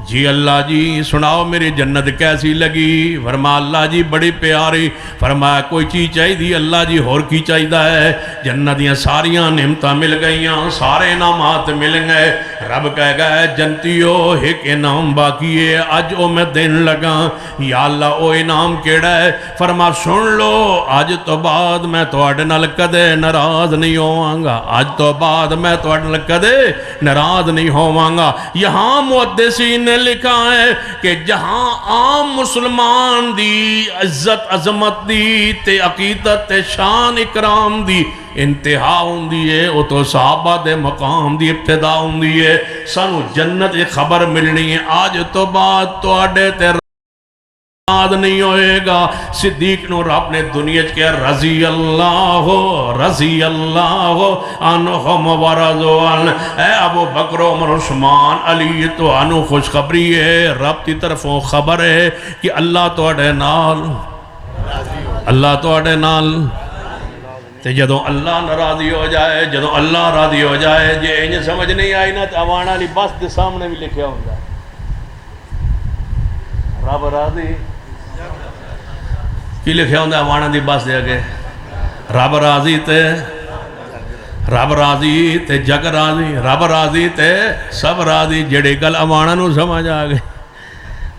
جی اللہ جی سناؤ میری جنت کیسی لگی؟ فرمایا اللہ جی بڑی پیاری۔ فرمایا کوئی چیز چاہی دی؟ اللہ جی اور کی چاہی دا ہے؟ جنت دیاں ساریاں نعمتاں مل گئیاں، سارے انعامات مل گئے۔ رب کہے گا اے جنتیو ایک انعام باقی ہے، اج او میں دین لگا، یا اللہ او انعام کیڑا ہے؟ فرمایا سن لو، اج تو بعد میں تواڈے نال کدے ناراض نہیں ہوواں گا، اج تو بعد میں تواڈے نال کدے ناراض نہیں ہوواں گا۔ یہاں محدثین نے لکھا ہے کہ جہاں عام مسلمان دی عزت عظمت دی تے عقیدت تے شان اکرام دی انتہا ہوندی ہے، وہ تو صحابہ دے مقام دی ابتدا ہوندی ہے۔ سانو جنت خبر ملنی ہے، آج تو بعد تو آڈے تے ناراض نہیں ہوئے گا۔ صدیق نو رب نے دنیا کیا رضی اللہ عنہم ورضوا عنہ۔ اے ابو بکر عمر عثمان علی تو انو خوشخبری ہے، رب کی طرفوں خبر ہے کہ اللہ توڑے نال، اللہ توڑے نال۔ تے جدوں اللہ ناراضی ہو جائے، جدوں اللہ راضی ہو جائے، جے انہیں سمجھ نہیں آئی نا تو آوان والی بس دے سامنے بھی لکھیا ہوگا رب راضی کی لکھیا ہوگا آوان دی بس دے آگے رب راضی تے جگ راضی، رب راضی تے سب راضی۔ جڑے گل آوانہ نو سمجھ آگے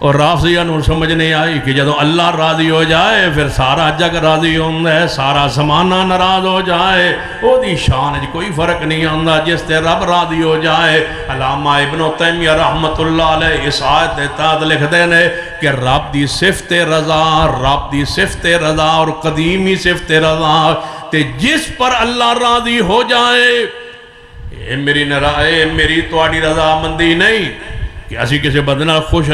اور رافضیہ نو سمجھ نہیں آئی کہ جدو اللہ راضی ہو جائے پھر سارا جگ راضی ہوندہ ہے، سارا زمانہ ناراض ہو جائے، وہ دی شان جی کوئی فرق نہیں ہوندہ جس تے رب راضی ہو جائے۔ علامہ ابن تیمیہ رحمت اللہ علیہ اس آیت تحت لکھ دینے کہ رب دی صفت رضا، رب دی صفت رضا اور قدیمی صفت رضا تے جس پر اللہ راضی ہو جائے، اے میری تواڈی رضا مندی نہیں کہ اسی کسی بدنا خوش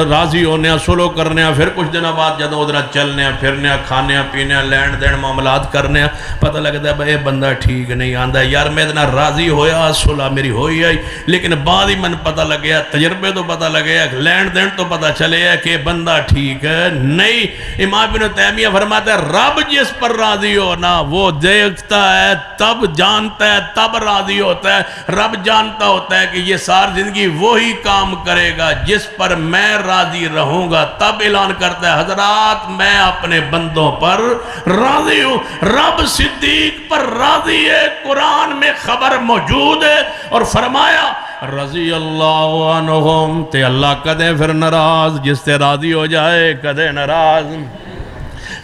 راضی ہونے سلو کرنے پھر کچھ دنوں بعد جدوں ادھر چلنے پھرنے کھانے پینے لین دین معاملات کرنے پتہ لگتا ہے بھائی بندہ ٹھیک نہیں آندا یار میں اتنا راضی ہویا صلح میری ہوئی آئی، لیکن بعد ہی من پتہ لگیا تجربے تو پتہ لگیا لین دین تو پتہ چلے ہے کہ بندہ ٹھیک ہے نہیں۔ امام ابن تیمیہ فرماتا ہے رب جس پر راضی ہو نا وہ دیکھتا ہے تب جانتا ہے تب راضی ہوتا ہے۔ رب جانتا ہوتا ہے کہ یہ ساری زندگی وہی کام کرے گا جس پر میں راضی رہوں گا، تب اعلان کرتا ہے حضرات میں اپنے بندوں پر راضی ہوں۔ رب صدیق پر راضی ہے، قرآن میں خبر موجود ہے اور فرمایا رضی اللہ عنہم تے اللہ کدے پھر ناراض، جس تے راضی ہو جائے کدے ناراض۔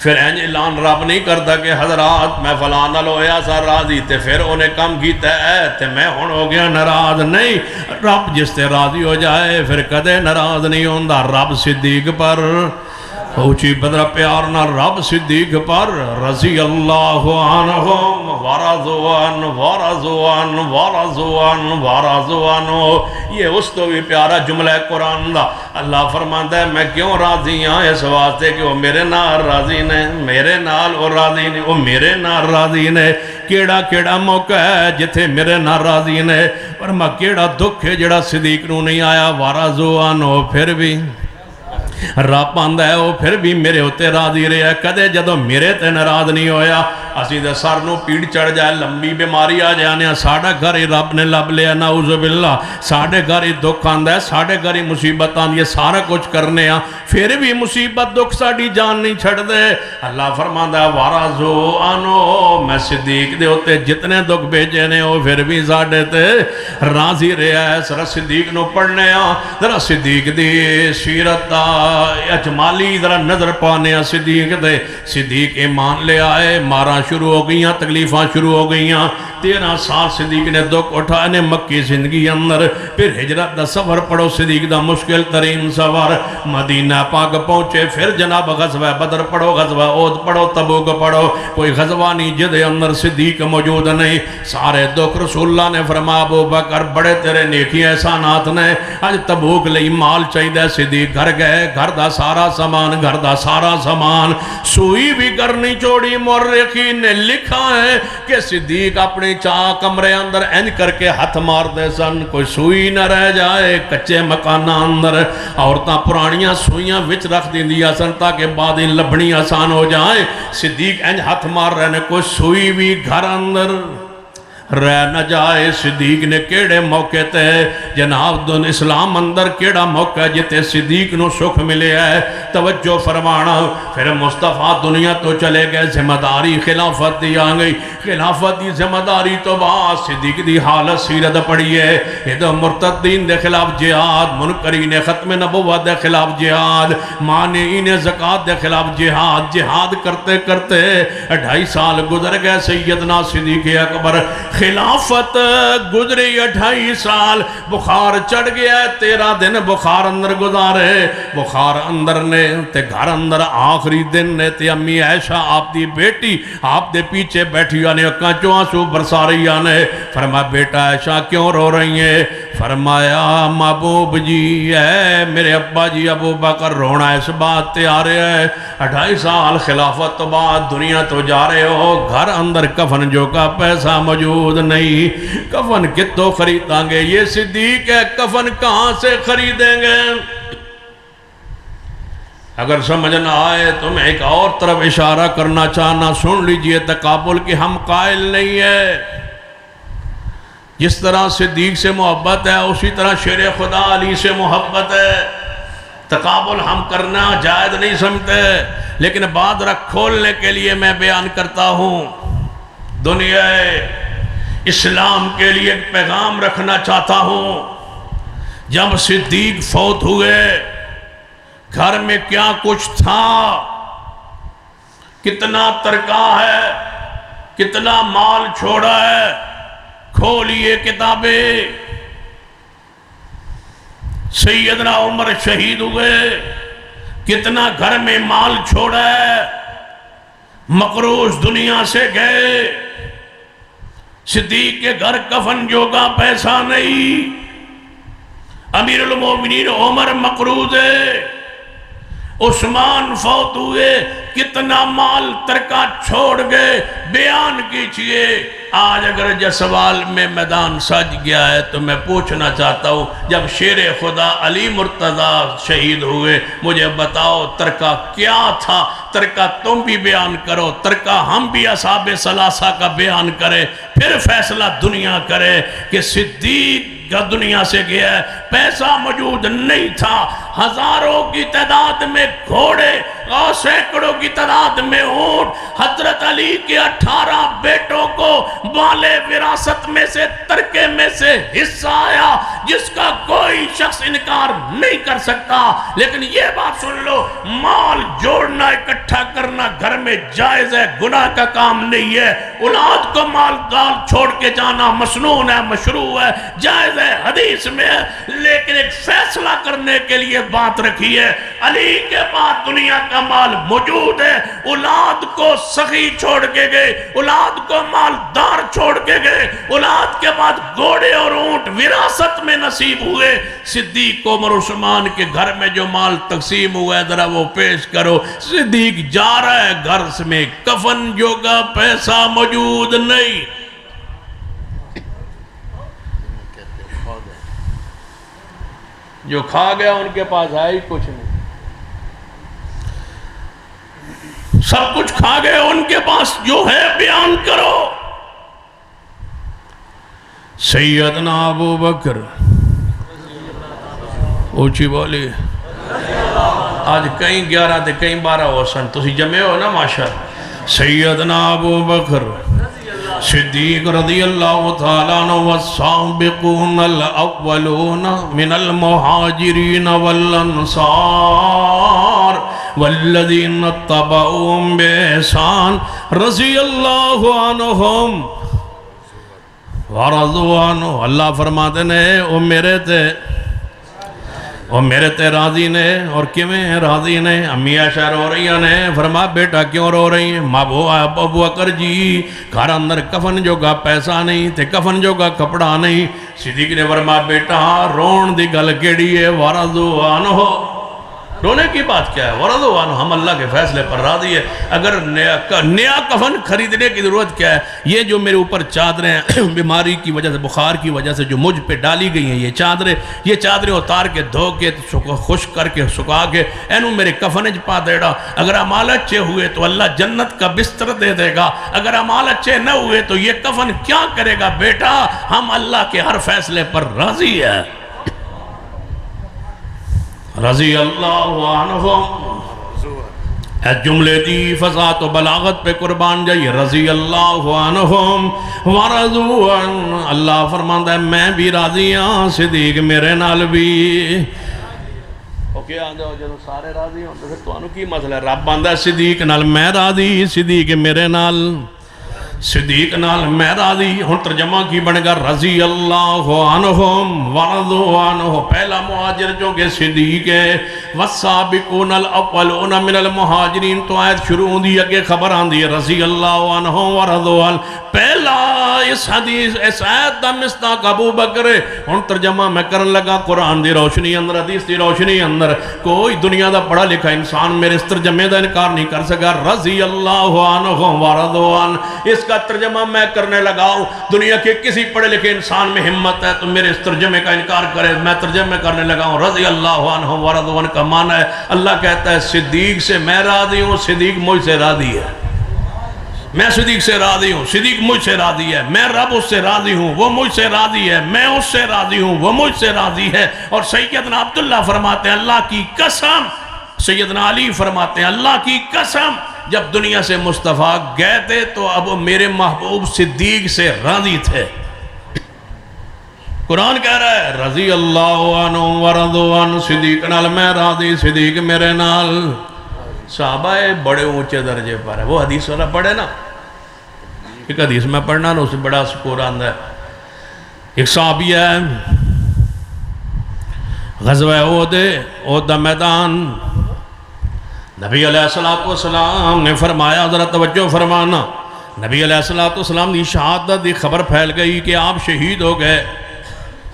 پھر این اعلان رب نہیں کرتا کہ حضرات میں فلان نال ہویا سا راضی تے پھر انہیں کم کیتا ہے تے میں ہن ہو گیا ناراض، نہیں۔ رب جس تے راضی ہو جائے پھر کدے ناراض نہیں ہوندا۔ رب صدیق پر اوچی بدر پیار نہ رب صدیق پر رضی اللہ عنہم ورضوا عنہ ورضوا عنہ ورضوا عنہ ورضوا عنہ۔ یہ اس تو بھی پیارا جملہ ہے قرآن دا۔ اللہ فرماتا ہے میں کیوں راضی ہاں؟ اس واسطے کہ وہ میرے نال راضی نے، میرے نال وہ راضی نے، وہ میرے نال راضی نے۔ کیڑا موقع ہے جتھے میرے نال راضی نے، فرما کیڑا دکھ ہے جڑا صدیق نو نہیں آیا ورضوا عنہ پھر بھی رب آندا ہے وہ پھر بھی میرے ہوتے راضی رہا۔ کدے جدو میرے تے ناراض نہیں ہویا، اسی دے سر نو پیڑ چڑھ جائے لمبی بیماری آ جانے ساڑھا گھر ہی رب نے لب لیا نعوذ باللہ، ساڑھے گھر ہی دکھ آندا ہے، ساڑھے گھر ہی مصیبت آندی ہے، سارا کچھ کرنے پھر بھی مصیبت دکھ ساڑھی جان نہیں چھڑ دے۔ اللہ فرماندا ہے ورضوا عنہ میں صدیق دے ہوتے جتنے دکھ بھیجے نے وہ پھر بھی ساڑھے تے راضی رہا ہے۔ ذرا صدیق نو پڑھنے ذرا صدیق دی سیرت اجمالی ذرا نظر پانے صدیق دے۔ صدیق ایمان لے آئے، مارا شروع ہو گئیاں، تکلیفاں شروع ہو گئیاں۔ 13 سال صدیق نے دکھ اٹھانے مکی زندگی اندر، پھر ہجرت دا سفر پڑھو صدیق دا مشکل ترین سفر، مدینہ پاک پہنچے، پھر جناب غزوہ بدر پڑھو، غزوہ احد پڑھو، تبوک پڑھو، کوئی غزوہ نہیں جدے اندر صدیق موجود نہیں۔ سارے دکھ رسول اللہ نے فرمایا ابو بکر بڑے تیرے نیکی احسانات نے، اج تبوک لئی مال چاہیے، صدیق گھر گئے، گھر دا سارا سامان، گھر دا سارا سامان، سوئی بھی گھر نہیں چھوڑی۔ مورخین نے لکھا ہے کہ صدیق اپنی چاہ کمرے اندر انج کر کے ہاتھ مار دے سن کوئی سوئی نہ رہ جائے۔ کچے مکانہ اندر عورتاں پرانیاں سوئیاں وچ رکھ دیندیاں سن تاکہ بعد ان لبنی آسان ہو جائے۔ صدیق انج ہاتھ مار رہے نے کوئی سوئی بھی گھر اندر رہ نہ جائے۔ صدیق نے کیڑے موقع تے جناب دن اسلام اندر کیڑا موقع جتے صدیق نو سکھ ملے ہے، توجہ فرمانا۔ پھر مصطفیٰ دنیا تو چلے گئے، ذمہ داری خلافت دی آگئی، خلافت دی ذمہ داری تو بعد صدیق دی حالت سیرت پڑی ہے۔ ادھر مرتدین دے خلاف جہاد، منکرین ختم نبوت دے خلاف جہاد، مانعین زکاة دے خلاف جہاد، جہاد کرتے کرتے 2.5 سال گزر گئے۔ سیدنا صدیق اکبر خلافت گزری 28 سال، بخار چڑھ گیا ہے، 13 دن بخار اندر گزارے، بخار اندر نے تے گھر اندر آخری دن نے تے امی عائشہ آپ دی بیٹی آپ دے پیچھے بیٹھی آنے اکاں چوں آنسو برسا رہی آنے۔ فرمایا بیٹا عائشہ کیوں رو رہی ہیں؟ فرمایا محبوب جی ہے میرے ابا جی ابو بکر رونا اس بات تے آ رہے ہیں 28 سال خلافت تو بعد دنیا تو جا رہے ہو، گھر اندر کفن جو کا پیسہ موجود نہیں، کفن کتوں خریدیں گے؟ یہ صدیق ہے، کفن کہاں سے خریدیں گے؟ اگر سمجھ نہ آئے تو میں ایک اور طرف اشارہ کرنا چاہنا، سن لیجئے، تقابل کی ہم قائل نہیں ہے۔ جس طرح صدیق سے محبت ہے اسی طرح شیر خدا علی سے محبت ہے، تقابل ہم کرنا جائز نہیں سمجھتے، لیکن بات رکھ کھولنے کے لیے میں بیان کرتا ہوں۔ دنیا اسلام کے لیے ایک پیغام رکھنا چاہتا ہوں۔ جب صدیق فوت ہوئے گھر میں کیا کچھ تھا، کتنا ترکہ ہے، کتنا مال چھوڑا ہے، کھولیے کتابیں۔ سیدنا عمر شہید ہوئے، کتنا گھر میں مال چھوڑا ہے، مقروض دنیا سے گئے۔ صدیق کے گھر کفن جوگا پیسہ نہیں، امیر المومنین عمر مقروض ہے، عثمان فوت ہوئے، کتنا مال ترکہ چھوڑ گئے، بیان کیجئے۔ آج اگر جس سوال میں میدان سج گیا ہے تو میں پوچھنا چاہتا ہوں، جب شیر خدا علی مرتضی شہید ہوئے مجھے بتاؤ ترکہ کیا تھا؟ ترکہ تم بھی بیان کرو، ترکہ ہم بھی اصحاب ثلاثہ کا بیان کریں، پھر فیصلہ دنیا کرے کہ صدیق کا دنیا سے گیا ہے، پیسہ موجود نہیں تھا، ہزاروں کی تعداد میں گھوڑے اور سینکڑوں کی تعداد میں اونٹ، حضرت علی کے 18 بیٹوں کو مال وراثت میں سے ترکے میں سے حصہ آیا، جس کا کوئی شخص انکار نہیں کر سکتا۔ لیکن یہ بات سن لو، مال جوڑنا اکٹھا کرنا گھر میں جائز ہے، گناہ کا کام نہیں ہے۔ اولاد کو مال دال چھوڑ کے جانا مسنون ہے، مشروع ہے، جائز ہے، حدیث میں ہے، لیکن ایک فیصلہ کرنے کے لیے بات رکھی ہے۔ علی کے بعد دنیا کا مال موجود ہے، اولاد کو سخی چھوڑ کے گئے، اولاد کو مالدار چھوڑ کے گئے، اولاد کے بعد گھوڑے اور اونٹ وراثت میں نصیب ہوئے۔ صدیق عمر عثمان کے گھر میں جو مال تقسیم ہوا ہے ذرا وہ پیش کرو۔ صدیق جا رہا ہے، گھر میں کفن جوگا پیسہ موجود نہیں۔ جو کھا گیا ان کے پاس ہے ہی کچھ نہیں، سب کچھ کھا گئے، ان کے پاس جو ہے بیان کرو۔ سیدنا ابو بکر اونچی بولی، آج کہیں 11 تھے کہیں 12 ہو سن، تسی جمعے ہو نا ماشاءاللہ۔ سیدنا ابو بکر صدیق رضی اللہ تعالیٰ عنہ والسابقون الاولون من المہاجرین والانصار والذین اتبعوهم بإحسان رضی اللہ عنہم ورضوا عنہ۔ اللہ فرماتے ہیں وہ میرے تے راضی نے، اور کیویں راضی نے؟ امی عائشہ رو رہی ہیں، فرما بیٹا کیوں رو رہی ہیں؟ ابو بکر جی گھر اندر کفن جوگا پیسہ نہیں تے کفن جوگا کپڑا نہیں۔ صدیق نے فرما بیٹا رون دی گل کیڑی ہے؟ ورضوا عنہ، رونے کی بات کیا ہے؟ ورضوا عنہ، ہم اللہ کے فیصلے پر راضی ہے۔ اگر نیا کفن خریدنے کی ضرورت کیا ہے؟ یہ جو میرے اوپر چادریں بیماری کی وجہ سے، بخار کی وجہ سے جو مجھ پہ ڈالی گئی ہیں یہ چادریں اتار کے دھو کے خشک کر کے سکھا کے اینو میرے کفنج پا دیڑا۔ اگر اعمال اچھے ہوئے تو اللہ جنت کا بستر دے دے گا، اگر اعمال اچھے نہ ہوئے تو یہ کفن کیا کرے گا؟ بیٹا ہم اللہ کے ہر فیصلے پر راضی ہے۔ رضی اللہ عنہم، اے جملے دی فضاحت و بلاغت پہ قربان جائیے، رضی اللہ عنہم ورضوا عنہ۔ اللہ فرماتا ہے میں بھی راضی ہاں، صدیق میرے نال بھی۔ اوکے آندے ہو جدو سارے راضی ہوں تو پھر تو انہوں کی مسئلہ ہے؟ رب آندہ ہے صدیق نال میں راضی، صدیق میرے نال۔ صدیق نال میں راضی. ہن ترجمہ کی بنے گا رضی اللہ عنہم ورضوا عنہ. پہلا مہاجر جو کہ صدیق ہے. والسابقون الاولون من المہاجرین. تو آیت شروع ہوندی ہے کہ خبر آندی ہے رضی اللہ عنہم ورضوا عنہ. پہلا اس حدیث اس آیت دا مصداق ابو بکر. ہن ترجمہ میں کرن لگا قرآن دی روشنی اندر حدیث دی روشنی اندر. کوئی دنیا دا پڑھا لکھا انسان میرے اس ترجمے دا انکار نہیں کر سکا. رضی اللہ عنہم ورضوا عنہ اس کا ترجمہ میں کرنے لگا ہوں. دنیا کے کسی پڑھے لکھے انسان میں ہمت ہے تو میرے اس ترجمے کا انکار کرے. میں ترجمے کرنے لگا ہوں رضی اللہ عنہم ورضوا عنہ کا معنی ہے اللہ کہتا ہے صدیق سے میں راضی ہوں, صدیق مجھ سے راضی ہے. میں صدیق سے راضی ہوں, صدیق مجھ سے راضی ہے. میں رب اس سے راضی ہوں, وہ مجھ سے راضی ہے. میں اس سے راضی ہوں, وہ مجھ سے راضی ہے. اور سیدنا عبداللہ فرماتے ہیں اللہ کی قسم, سیدنا علی فرماتے ہیں اللہ کی قسم جب دنیا سے مصطفیٰ گئے تھے تو اب میرے محبوب صدیق سے راضی تھے. قرآن کہہ رہا ہے رضی اللہ عنہ ورضوا عنہ. صدیق نال میں راضی, صدیق میرے نال. صحابہ بڑے اونچے درجے پر ہے. وہ حدیث والا پڑھے نا, ایک حدیث میں پڑھنا نا اس میں بڑا سکون آندا ہے. ایک صحابی ہے غزوہ احد دا میدان. نبی علیہ السلام نے فرمایا, ذرا توجہ فرمانا, نبی علیہ السلام کی شہادت دی خبر پھیل گئی کہ آپ شہید ہو گئے.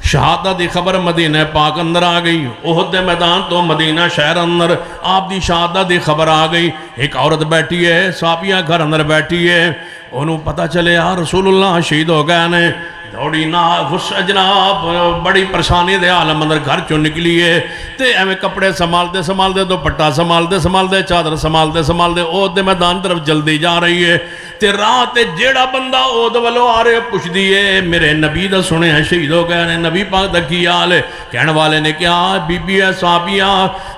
شہادت دی خبر مدینہ پاک اندر آ گئی. احد دے میدان تو مدینہ شہر اندر آپ دی شہادت دی خبر آ گئی. ایک عورت بیٹھی ہے, صحابیہ گھر اندر بیٹھی ہے. انہوں پتہ چلے یار رسول اللہ شہید ہو گئے نے. دوڑی نہ غصہ جناب بڑی پریشانی دے عالم اندر گھر چوں نکلی ہے. تے ایویں کپڑے سنبھال دے دوپٹہ سنبھال دے چادر سنبھال دے احد دے میدان طرف جلدی جا رہی ہے. تے رات جیڑا بندہ احد والوں آ رہے پوچھ دیئے میرے نبی دا سنے ہیں شہید ہو گئے نے, نبی پاک دا کی حال ہے؟ کہنے والے نے کہا بی بی ہے صحابیہ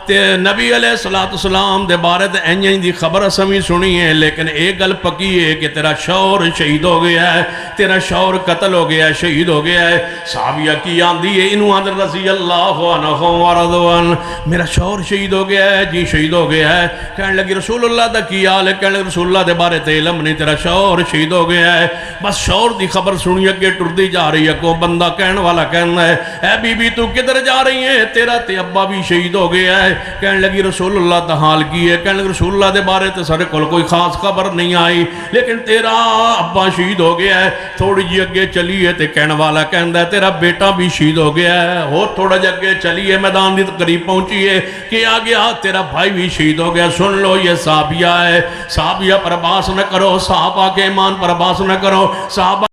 تے نبی علیہ السلام دے بارے تے انجیں دی خبر سمی سنی ہے, لیکن ایک گل پکی ہے کہ تیرا شوہر شہید ہو گیا ہے, تیرا شوہر قتل ہو گیا ہے, شہید ہو گیا ہے. صحابیہ کی آندھی ہے انہوں آندر رضی اللہ عنہ ورضوا عنہ. میرا شوہر شہید ہو گیا ہے, جی شہید ہو گیا ہے. کہنے لگی رسول اللہ دا کی حال ہے؟ کہنے لگی رسول اللہ دے بارے تے علم نہیں, تیرا شوہر شہید ہو گیا ہے. بس شوہر دی خبر سنی اگے ٹردی جا رہی ہے. کو بندہ کہنے والا کہنا ہے اے بی بی تو کدھر جا رہی ہے, تیرا تے ابا بھی شہید ہو گیا ہے. کہنے لگی رسول اللہ دا حال کی ہے؟ کہنے لگی رسول اللہ دے بارے تے سارے کوئی خاص خبر نہیں آئی, لیکن تیرا ابا شہید ہو گیا ہے. تھوڑی جی اگے چلی ہے تے کہنے والا کہندا ہے تیرا بیٹا بھی شہید ہو گیا ہے. اور تھوڑا جی اگے چلی ہے, میدان دی قریب پہنچی ہے کہ آ گیا تیرا بھائی بھی شہید ہو گیا. سن لو یہ صحابیہ ہے, صحابیہ پر باس نہ کرو, صحابہ کے ایمان پر باس نہ کرو, صحابہ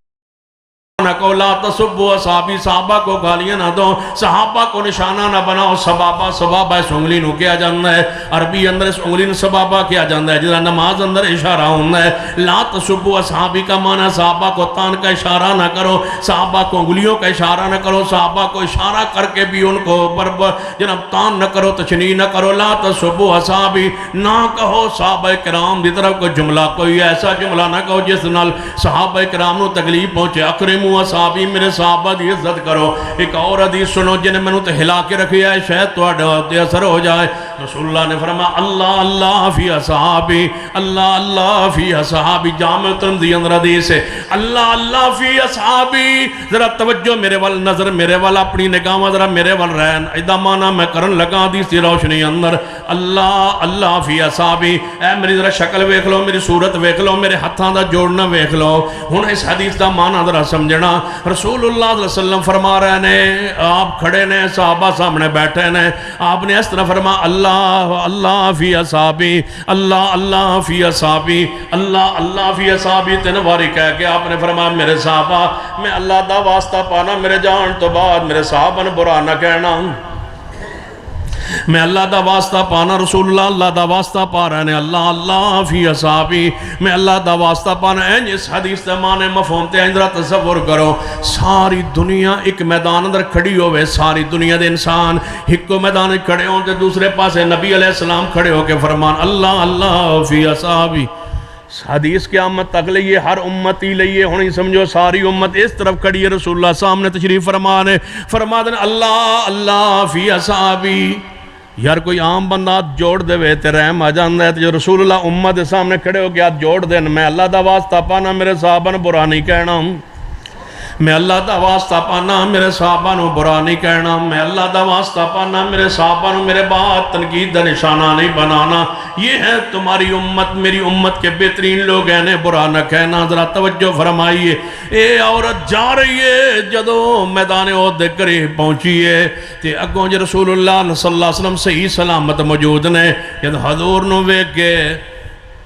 نہ کو لا تصبوا اصحابی, صحابہ کو گالیاں نہ دو, صحابہ کو نشانہ نہ بناؤ. سبابہ اس انگلی نو کیا جاندہ ہے, عربی اندر اس انگلی نو سبابہ کیا جاندہ ہے, جدہ نماز اندر اشارہ ہوندہ ہے. لا تصبوا اصحابی کا معنی صحابہ کو تان کا اشارہ نہ کرو, صحابہ کو انگلیوں کا اشارہ نہ کرو, صحابہ کو اشارہ کر کے بھی ان کو جناب تان نہ کرو, تشنیع نہ کرو. لا تصبوا اصحابی, نہ کہو صحابہ کرام دی طرف کوئی جملہ, کوئی ایسا جملہ نہ کہو جس نال صحابہ کرام نو تکلیف پہنچے. اکرموا صحابی, میرے صحابہ دی عزت کرو. ایک اور حدیث سنو جنہیں میں نے تے ہلا کے رکھیا ہے, شاید تو اڈھے اثر ہو جائے. رسول اللہ نے فرمایا اللہ اللہ فی اصحابی, اللہ اللہ فی اصحابی. جامع ترمذی اندر حدیث ہے اللہ اللہ فی اصحابی. ذرا توجہ میرے وال, نظر میرے وال, اپنی نگاہ ذرا میرے وال رہن. ایدہ معنی میں کرن لگا حدیث دی روشنی اندر اللہ اللہ فی اصحابی. اے میری ذرا شکل ویکھ لو, میری صورت ویکھ لو, میرے ہتھاں دا جوڑنا ویکھ لو. ہن اس حدیث دا معنی ذرا سمجھنا. رسول اللہ صلی اللہ علیہ وسلم فرما رہے نے, آپ کھڑے نے, صحابہ سامنے بیٹھے نے, آپ نے اس طرح فرما اللہ اللہ فی اصحابی, اللہ اللہ فی اصحابی, اللہ اللہ فی اصحابی. 3 باری کہہ کے آپ نے فرمایا میرے صحابہ, میں اللہ دا واسطہ پانا میرے جان تو بعد میرے صحابہ نے برا نہ کہنا. میں اللہ دا واسطہ پانا, رسول اللہ اللہ دا واسطہ پا رہے ہیں, اللہ اللہ فی اصحابی, میں اللہ دا واسطہ پانا. این اس حدیث دے معنی مفہوم تے اندرہ تصور کرو, ساری دنیا ایک میدان اندر کھڑی ہوئے, ساری دنیا دے انسان ایک کو میدان کھڑے ہوں تے دوسرے پاسے نبی علیہ السلام کھڑے ہو کے فرمان اللہ اللہ فی اصحابی. حدیث قیامت تک لئیے, ہر امتی لئیے, ہونی سمجھو ساری امت اس طرف کھڑی ہے. رسول اللہ سامنے تشریف فرمانے اللہ اللہ فی اصحابی, یار کوئی عام بندہ ہاتھ جوڑ دے وے تے رحم آ جاندا ہے تے جو رسول اللہ امت دے سامنے کھڑے ہو کے ہاتھ جوڑ دین میں اللہ دا واسطہ پانا میرے صحابہ نے برا نہیں کہنا میں اللہ دا واسطہ پانا میرے صحابہ نو برا نہیں کہنا میں اللہ دا واسطہ پانا میرے صحابہ نو میرے بات تنقید دا نشانہ نہیں بنانا یہ ہے تمہاری امت میری امت کے بہترین لوگ ہیں برا نہ کہنا ذرا توجہ فرمائیے اے عورت جا رہی ہے جدو میدان احد دے قریب پہنچی ہے تے اگوں جے رسول اللہ صلی اللہ علیہ وسلم صحیح سلامت موجود نے جد حضور نو ویکھ کے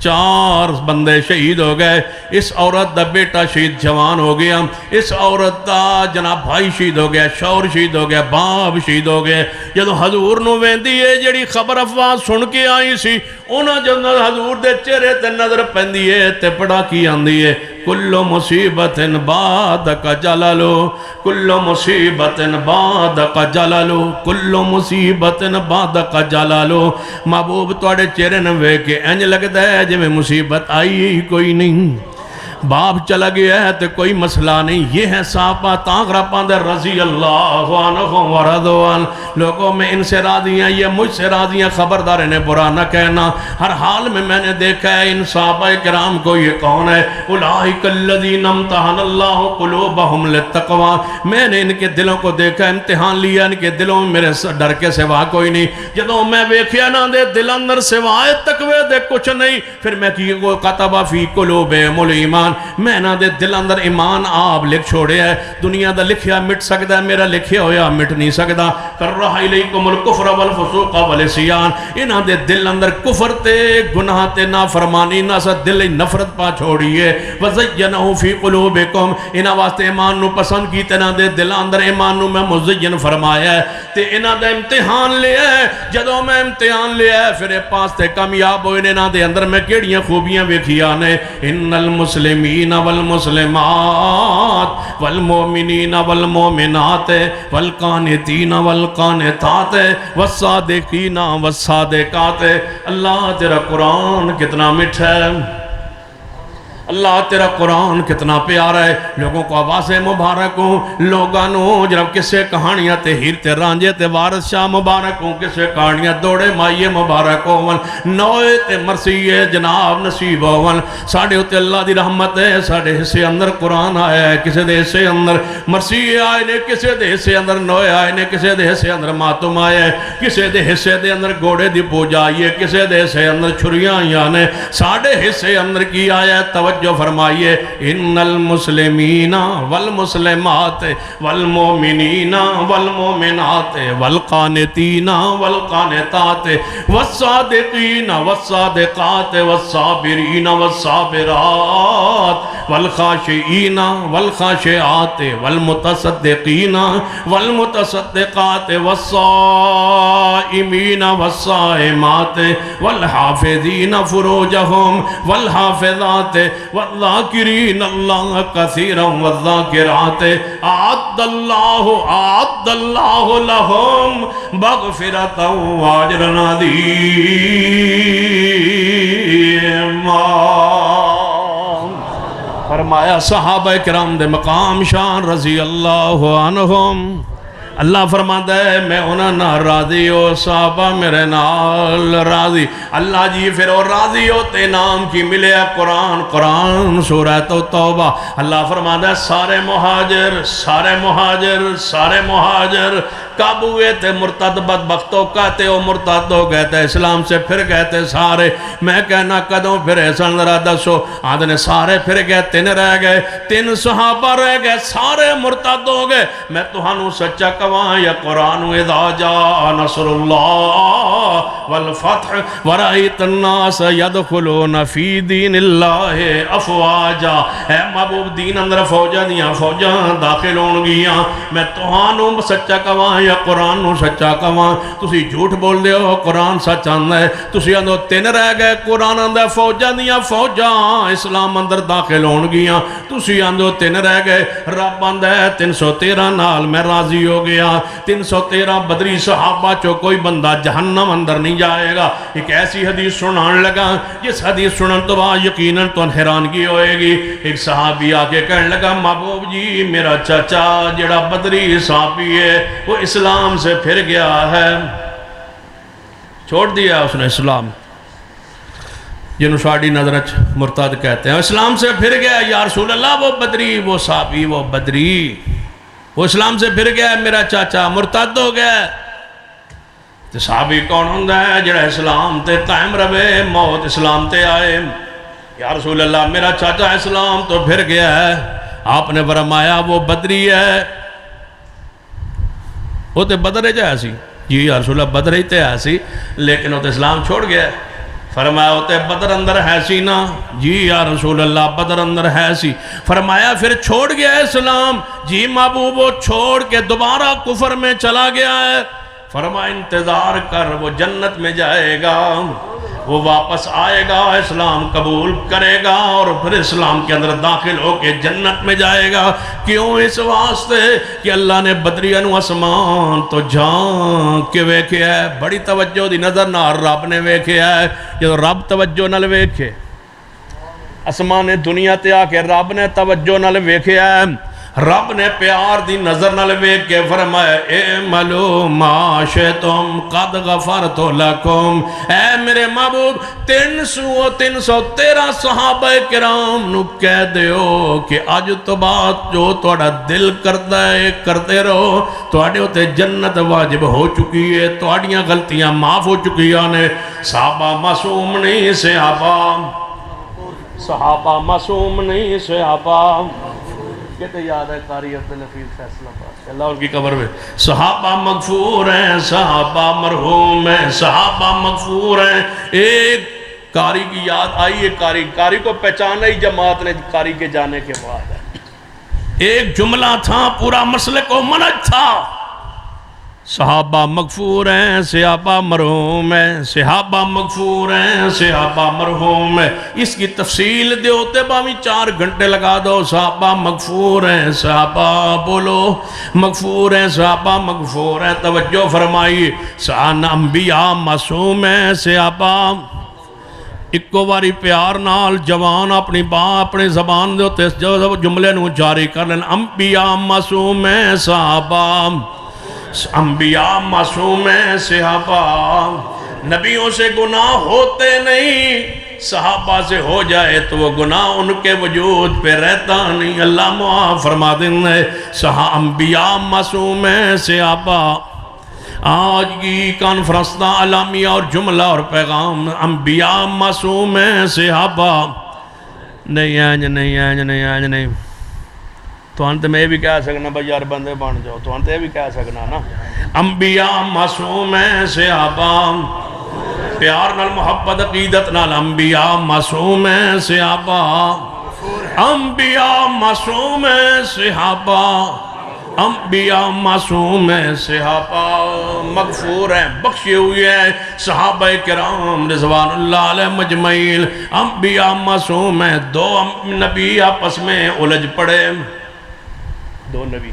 4 بندے شہید ہو گئے اس عورت دا بیٹا شہید جوان ہو گیا اس عورت دا جناب بھائی شہید ہو گیا شوہر شہید ہو گیا باپ شہید ہو گئے جدو حضور نو ویندی ہے جڑی خبر افواہ سن کے آئی سی انہاں جدو حضور دے چہرے تے نظر پیندی ہے تے پڑا کی آندی ہے کل مصیبت بعدک جلالو کل مصیبت بعدک جلالو کل مصیبت بعدک جلالو محبوب توڑے چہرے نوے کے انج لگتا ہے جی میں مصیبت آئی کوئی نہیں باپ چلا گیا ہے تو کوئی مسئلہ نہیں یہ ہے صحابہ تاغرہ پاندر رضی اللہ عنہ ورضوان لوگوں میں ان سے راضی ہیں یہ مجھ سے راضی ہیں خبردار انہیں برا نہ کہنا ہر حال میں نے دیکھا ہے ان صحابہ کرام کو یہ کون ہے اولئک الذین امتحن اللہ قلوبہم للتقوی میں نے ان کے دلوں کو دیکھا امتحان لیا ان کے دلوں میں میرے ڈر کے سوا کوئی نہیں جدوں میں ویکھیا نہ دے دل اندر سوائے تقوی دے کچھ نہیں پھر میں کی کو کتب فی قلوبہم الایمان میں نہ دے دل اندر ایمان آپ لکھ چھوڑے ہے دنیا دا لکھیا مٹ سکتا ہے میرا لکھیا ہویا مٹ نہیں سکتا کررہ الیکم الکفر والفسوق والعصیان انہاں دے دل اندر کفر تے گناہ تے نافرمانی نہ سا دل نفرت پا چھوڑیے وزینہ فی قلوبکم انہاں واسطے ایمان نو پسند کی تنہ دے دل اندر ایمان نو میں مزین فرمایا ہے تے انہاں دے امتحان لیا ہے جدوں میں امتحان لیا ہے پھر پاس تے کامیاب ہوئے انہاں دے اندر میں کیڑیاں خوبیاں ویکھیاں نے ان المسلمین والمسلمات والمؤمنین والمؤمنات والقانتین والقانتات والصادقین والصادقات اللہ تیرا قرآن کتنا میٹھا ہے اللہ تیرا قرآن کتنا پیارا ہے لوگوں کو آواز مبارک ہوں لوگانوں جناب کسے کہانیاں تے ہیر تے رانجے تے وارث شاہ مبارک ہوں کسے کہانیاں دوڑے مائیے مبارک ہوں نوے تے مرسیے جناب نصیب ہوں ساڑھے ہوتے اللہ دی رحمت ہے ساڑھے حصے اندر قرآن آیا ہے کسے دے حصے اندر مرسیے آئے نے کسے دے حصے اندر نوے آئے نے کسے دے حصے اندر ماتم آئے ہے کسے دے حصے دے اندر گوڑے دی پوجا آئیے کسے دے حصے اندر چھریاں آنے ساڑھے حصے اندر کی آیا ہے توجہ جو فرمائیے ان المسلمین والمسلمات والمومنین والمومنات والقانتین والقانتات والصادقین والصادقات والصابرین والصابرات والخاشعین والخاشعات والمتصدقین والمتصدقات والصائمین والصائمات والحافظین فروجہم والحافظات والذاکرین اللہ کثیرا والذاکرات اعد اللہ لہم مغفرتا واجرا عظیما فرمایا صحابہ کرام دے مقام شان رضی اللہ عنہم اللہ فرماتا ہے میں انہاں نہ راضی ہو صحابہ میرے نال راضی اللہ جی پھر اور راضی ہوتے نام کی ملے قرآن قرآن سورہ توبہ اللہ فرماتا ہے سارے مہاجر کعب ہوئے تھے مرتد بدبختوں کہتے ہو مرتد ہو گئے تھے اسلام سے پھر گئے تھے سارے میں کہنا قدوں پھر ایسا ذرا دسو آدھنے سارے پھر گئے 3 رہ گئے 3 صحابہ رہ گئے سارے مرتد ہو گئے میں تہانوں سچا کواں یا قرآن اذا جاء نصر اللہ والفتح ورأیت الناس یدخلون فی دین اللہ افواجا اے محبوب دین اندر فوجہ دیاں فوجہ داخل ہون گیاں میں تہانوں سچا کواں یا قرآن نو سچا کواں تسی جھوٹ بول دے ہو قرآن سچ آندہ ہے تسی آندھو 3 رہ گئے قرآن آندہ فوجہ دیاں فوجہ اسلام اندر داخل ہون گیاں تسی آندھو 3 رہ گئے رب آندہ ہے 313 نال میں راضی ہو گیا 313 بدری صحابہ چو کوئی بندہ جہنم اندر نہیں جائے گا ایک ایسی حدیث سنان لگا جس حدیث سنن تو بعد یقیناً تو حیرانگی ہوئے گی ایک صحابی آکے کہنے لگا محبوب جی میرا چچا جڑا بدری صحابی ہے وہ اسلام سے پھر گیا ہے چھوڑ دیا اس نے اسلام، جنہوں ساڑی نظرچ مرتد کہتے ہیں، اسلام سے پھر گیا یا رسول اللہ وہ بدری، وہ صحابی، وہ بدری، وہ اسلام سے پھر گیا، میرا چاچا مرتد ہو گیا۔ تو صحابی کون ہوندہ ہے جڑا اسلام تے قائم روے، موت اسلام تے آئے۔ یا رسول اللہ میرا چاچا اسلام تو پھر گیا ہے، آپ نے فرمایا وہ بدری ہے، وہ تے بدر جیسی، جی یا رسول اللہ بدر ہی تے ایسی، لیکن وہ تے اسلام چھوڑ گیا ہے۔ فرمایا ہوتے بدر اندر ہے سی نا، جی یا رسول اللہ بدر اندر ہے سی۔ فرمایا پھر چھوڑ گیا ہے اسلام، جی محبوب وہ چھوڑ کے دوبارہ کفر میں چلا گیا ہے۔ فرمایا انتظار کر، وہ جنت میں جائے گا، وہ واپس آئے گا، اسلام قبول کرے گا اور پھر اسلام کے اندر داخل ہو کے جنت میں جائے گا۔ کیوں؟ اس واسطے کہ اللہ نے بدریاں نو اسمان تو جان کے ویکھے ہے، بڑی توجہ دی نظر نہ رب نے ویکھے ہے۔ جب رب توجہ نہ ویکھے، اسمان دنیا تے آ کے رب نے توجہ نہ ویکھے ہے، رب نے پیار دی نظر نہ ویکھ کے فرمایا اعملوا ما شئتم قد غفرت لکم۔ اے میرے محبوب 313 صحابہ کرام نو کہہ دیو کہ آج تو بات جو توڑا دل کرتا ہے کرتے رہو، توڑے ہوتے جنت واجب ہو چکی ہے، توڑیاں غلطیاں معاف ہو چکی ہیں۔ صحابہ معصوم نہیں، صحابہ معصوم نہیں، صحابہ کہتے یاد ہے قاری عبدالحفیظ فیصلہ پاس اللہ ان کی قبر میں، صحابہ مغفور ہیں، صحابہ مرحوم ہیں، صحابہ مغفور ہیں۔ ایک قاری کی یاد آئی ہے، قاری کو پہچانا ہی جماعت نے قاری کے جانے کے بعد ہے۔ ایک جملہ تھا، پورا مسلک و منج تھا، صحابہ مغفور ہیں، صحابہ مرحوم ہیں، صحابہ مغفور ہیں، صحابہ مرحوم ہیں۔ اس کی تفصیل دے ہوتے باوی 4 گھنٹے لگا دو۔ صحابہ مغفور ہیں، صحابہ بولو مغفور ہیں، صحابہ مغفور ہیں۔ توجہ فرمائی، انبیاء معصوم ہیں، صحابہ اکو واری پیار نال جوان اپنی اپنے زبان دے ہوتے جملے نو جاری کر لیں۔ انبیاء معصوم ہیں، صحابہ انبیاء معصوم ہیں، صحابہ نبیوں سے گناہ ہوتے نہیں، صحابہ سے ہو جائے تو وہ گناہ ان کے وجود پہ رہتا نہیں، اللہ معاف فرما دینا ہے۔ انبیاء معصوم ہیں، صحابہ آج کی کانفرنس دا علامیہ اور جملہ اور پیغام انبیاء معصوم ہیں، صحابہ نہیں تو انت میں بھی کہہ سکنا بھائی یار بندے بن جاؤ، تو انت بھی کہہ سکنا نا انبیاء معصوم ہیں، صحابہ پیار نال محبت عقیدت نال انبیاء معصوم ہیں، صحابہ انبیاء معصوم ہیں، صحابہ انبیاء معصوم ہیں، صحابہ مغفور ہیں، بخشے ہوئے ہیں، صحابہ کرام رضوان اللہ علیہ مجمعین انبیاء معصوم ہیں۔ 2 نبی آپس میں الجھ پڑے، 2 نبی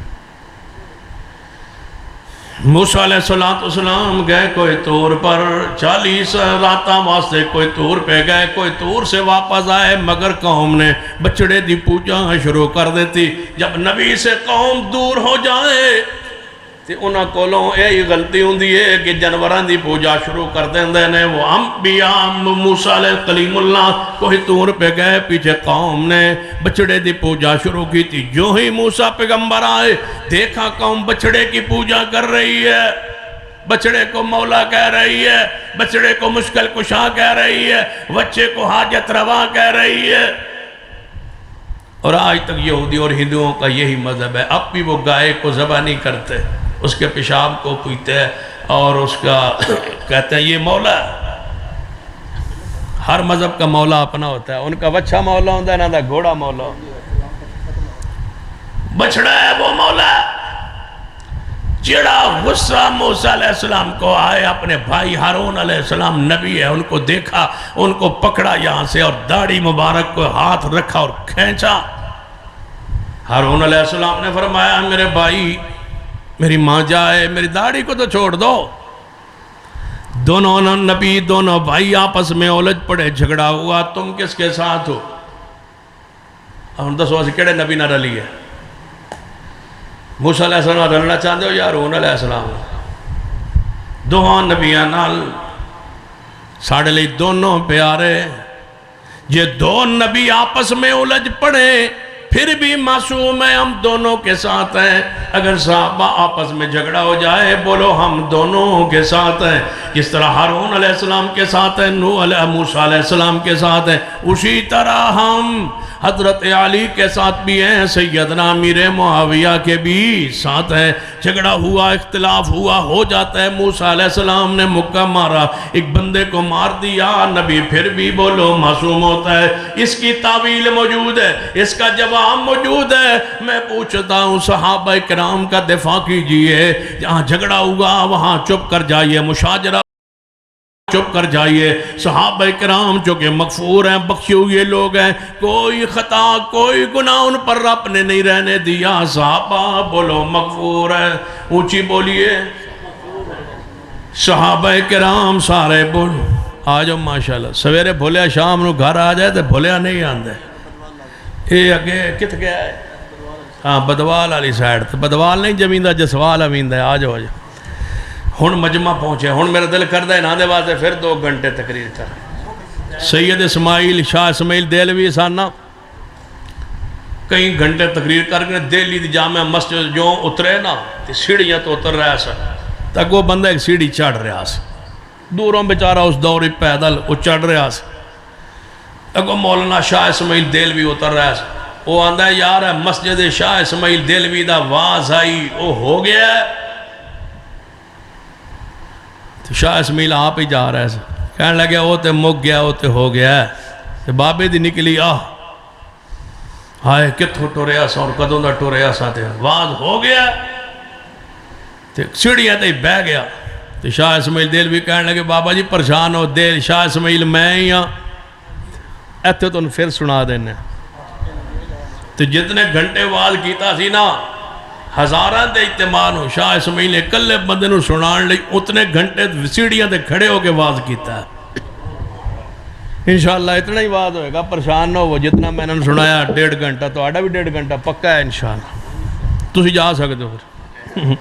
موسیٰ علیہ السلام گئے کوئی طور پر 40 راتاں واسطے کوئی طور پہ گئے، کوئی طور سے واپس آئے، مگر قوم نے بچڑے دی پوجا شروع کر دیتی۔ جب نبی سے قوم دور ہو جائے تو انہاں کولوں یہی غلطی ہوندی ہے کہ جانوراں دی پوجا شروع کر دیندے نے۔ وہ انبیاء موسیٰ علیہ کلیم اللہ کوئی طور پہ گئے، پیچھے قوم نے بچڑے دی پوجا شروع کی تھی۔ جو ہی موسیٰ پیغمبر آئے دیکھا قوم بچڑے کی پوجا کر رہی ہے، بچڑے کو مولا کہہ رہی ہے، بچڑے کو مشکل کشا کہہ رہی ہے، بچے کو حاجت روا کہہ رہی ہے۔ اور آج تک یہودی اور ہندوؤں کا یہی مذہب ہے، اب بھی وہ گائے کو ذبح نہیں کرتے، اس کے پیشاب کو پیتے ہیں اور اس کا کہتے ہیں یہ مولا ہے۔ ہر مذہب کا مولا اپنا ہوتا ہے، ان کا بچہ مولا ہوتا ہے، نہ دا گھوڑا مولا ہوتا ہے، بچڑا ہے وہ مولا ہے۔ جڑا غصہ موسیٰ علیہ السلام کو آئے، اپنے بھائی ہارون علیہ السلام نبی ہے، ان کو دیکھا، ان کو پکڑا یہاں سے اور داڑھی مبارک کو ہاتھ رکھا اور کھینچا۔ ہارون علیہ السلام نے فرمایا میرے بھائی میری ماں جائے، میری داڑھی کو تو چھوڑ دو۔ دونوں نبی دونوں بھائی آپس میں الجھ پڑے، جھگڑا ہوا، تم کس کے ساتھ ہو؟ ہم دسو اسی کیڑے نبی نہ رلی ہے؟ موسیٰ علیہ السلام رلنا چاہتے ہو یا ہارون علیہ السلام؟ دوہاں نبیاں نال ساڑھے لئی دونوں پیارے یہ دو نبی آپس میں الجھ پڑے پھر بھی معصوم ہیں ہم دونوں کے ساتھ ہیں اگر صحابہ آپس میں جھگڑا ہو جائے بولو ہم دونوں کے ساتھ ہیں جس طرح ہارون علیہ السلام کے ساتھ ہیں موسیٰ علیہ السلام کے ساتھ ہیں اسی طرح ہم حضرت علی کے ساتھ بھی ہیں سیدنا امیر معاویہ کے بھی ساتھ ہیں جھگڑا ہوا اختلاف ہوا ہو جاتا ہے موسیٰ علیہ السلام نے مکہ مارا ایک بندے کو مار دیا نبی پھر بھی بولو معصوم ہوتا ہے اس کی تعویل موجود ہے اس کا جواب موجود ہے میں پوچھتا ہوں صحابہ کرام کا دفاع کیجئے جہاں جھگڑا ہوا وہاں چپ کر جائیے مشاجرہ چپ کر جائیے صحابہ کرام جو کہ مغفور ہیں بخشے ہوئے لوگ ہیں کوئی خطا کوئی گناہ ان پر رب نے نہیں رہنے دیا صحابہ بولو مغفور ہے اونچی بولیے صحابہ کرام سارے بولو آجو ماشاءاللہ سویرے بھولیا شام نو گھر آ جائے تو بھولیا نہیں آندے اے اگے کت گیا ہے ہاں بدوال والی سائیڈ بدوال نہیں جمیندہ جسوال امین ہے آجو آجو ہن مجمع پہنچے ہن میرا دل کردہ ہے ناندے واسطے پھر 2 گھنٹے تقریر کر سید اسماعیل شاہ اسماعیل دیلوی سانا کئی گھنٹے تقریر کر کے دہلی دی جامع مسجد جو اترے نا سیڑھیاں تو اتر رہا سا تک وہ بندہ ایک سیڑھی چڑھ رہا سا دوروں بیچارہ اس دوری پیدل وہ چڑھ رہا سا اگو مولانا شاہ اسماعیل دیلوی اتر رہا سا وہ آندہ ہے یار مسجد شاہ اسماعیل دیلوی دا واز آئی وہ ہو گیا ہے شاہ اسماعیل آپ ہی جا رہا ہے کہنے لگے وہ تے مک گیا وہ تے ہو گیا ہے بابے دی نکلی ہائے کتھو ٹوریا سا اور قدوں دا ٹوریا سا تے واز ہو گیا تے سیڑھیاں تے بہ گیا تے شاہ اسماعیل دیلوی کہنے لگے بابا جی پریشان ہو دل شاہ اسماعیل میں ہی ہاں ایتھے تو پھر سنا دینے تے جتنے گھنٹے واز کیتا سی نا ہزاران دے اجتماع ہو شاہ اسماعیل نے کلے بندے نو سنان لئی اتنے گھنٹے سیڑھیاں دے کھڑے ہو کے واز کیتا ہے انشاءاللہ اتنا ہی واز ہوئے گا پریشان نہ ہو جتنا میں نے سنایا 1.5 گھنٹہ تو آڑا بھی 1.5 گھنٹہ پکا ہے انشاءاللہ تسی جا سکتے ہو پھر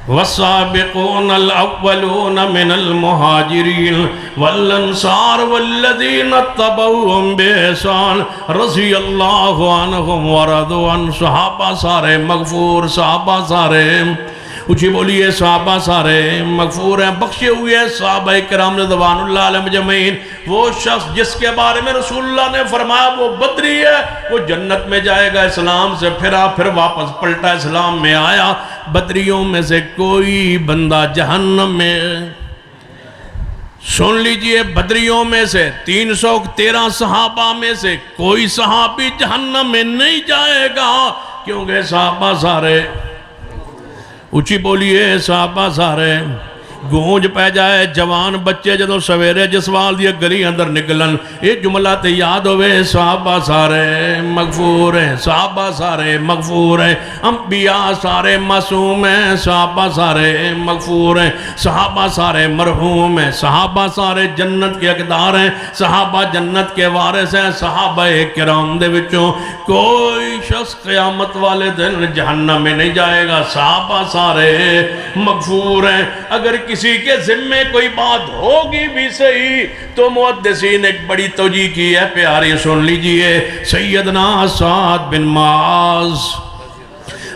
والسابقون الأولون من المهاجرين والأنصار والذين اتبعوهم بإحسان رضي الله عنهم ورضوا عن صحابہ سارے مغفور صحابہ سارے اچھی بولیے صحابہ سارے مغفور ہیں بخشے ہوئے صحابہ کرام رضوان اللہ علیہ مجمعین وہ شخص جس کے بارے میں رسول اللہ نے فرمایا وہ بدری ہے وہ جنت میں جائے گا اسلام سے پھرا پھر واپس پلٹا اسلام میں آیا بدریوں میں سے کوئی بندہ جہنم میں سن لیجئے بدریوں میں سے 313 صحابہ میں سے کوئی صحابی جہنم میں نہیں جائے گا کیونکہ صحابہ سارے اچھی بولیے صحابہ سارے گونج پہ جائے جوان بچے جدوں سویرے جسوال دیا گلی اندر نکلن یہ جملہ تے یاد ہوئے صحابہ سارے مغفور ہیں صحابہ سارے مغفور ہیں انبیاء سارے معصوم ہیں صحابہ سارے مغفور ہیں صحابہ سارے مرحوم ہیں صحابہ سارے جنت کے حقدار ہیں صحابہ جنت کے وارث ہیں صحابہ کرام دے وچوں کوئی شخص قیامت والے دن جہنم میں نہیں جائے گا صحابہ سارے مغفور ہیں اگر کسی کے ذمے کوئی بات ہوگی بھی صحیح تو محدثین ایک بڑی توجیہ کی ہے پیاری سن لیجئے سیدنا سعد بن معاذ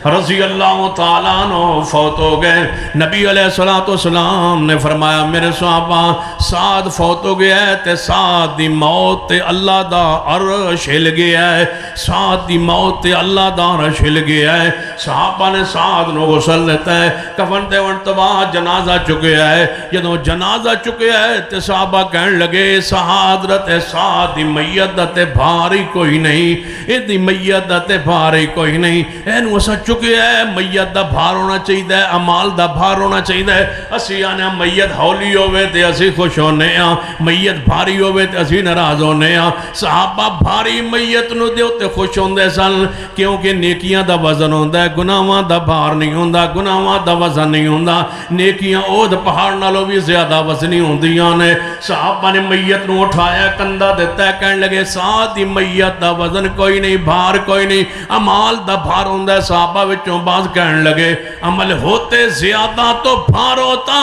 رضی اللہ تعالیٰ عنہ فوت ہو گئے نبی علیہ السلام نے فرمایا میرے صحابہ سعد فوت ہو گیا ہے تے سعد دی موت تے اللہ دا عرش ہل گیا ہے سعد دی موت تے اللہ دا عرش ہل گیا ہے صحابہ نے سعد نو غسل لیتا ہے کفن تے ونتبا جنازہ چکیا ہے جدوں جنازہ چکیا ہے تے صحابہ کہن لگے حضرت سعد دی میت دا تے بھاری کوئی نہیں اے دی میت دا تے بھاری کوئی نہیں اینو اسا چکے ہے میت دا بھار ہونا چاہیے ہے عمال دا بھار ہونا چاہیے ہے اسی آنے میت ہولی ہوئے تے اسی خوش ہونے ہیں میت بھاری ہوئے تے اسی ناراض ہونے ہیں صحابہ بھاری میت نو دے تے خوش ہوندے سن کیونکہ نیکیاں دا وزن ہوندہ ہے گناہاں دا بھار نہیں ہوندہ گناہاں دا وزن نہیں ہوندہ نیکیاں اود پہاڑ نالوں بھی زیادہ وزنی ہوندیاں نے صحابہ نے میت نو اٹھایا کندہ دیتا ہے کہنے لگے ساتھ ہی میت دا وزن کوئی نہیں بھار کوئی نہیں عمال دا بھار ہوندہ ہے صحابہ وچوں باز کہنے لگے عمل ہوتے زیادہ تو بھار ہوتا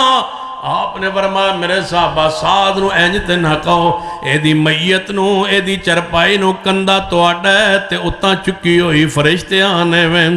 آپ نے فرمایا میرے صحابہ سعد نو انج تے نہ کہو، اے دی میت نو اے دی چرپائی نو کندہ تواڈا ہے تے اتاں چکی ہوئی فرشتے آنے ویں،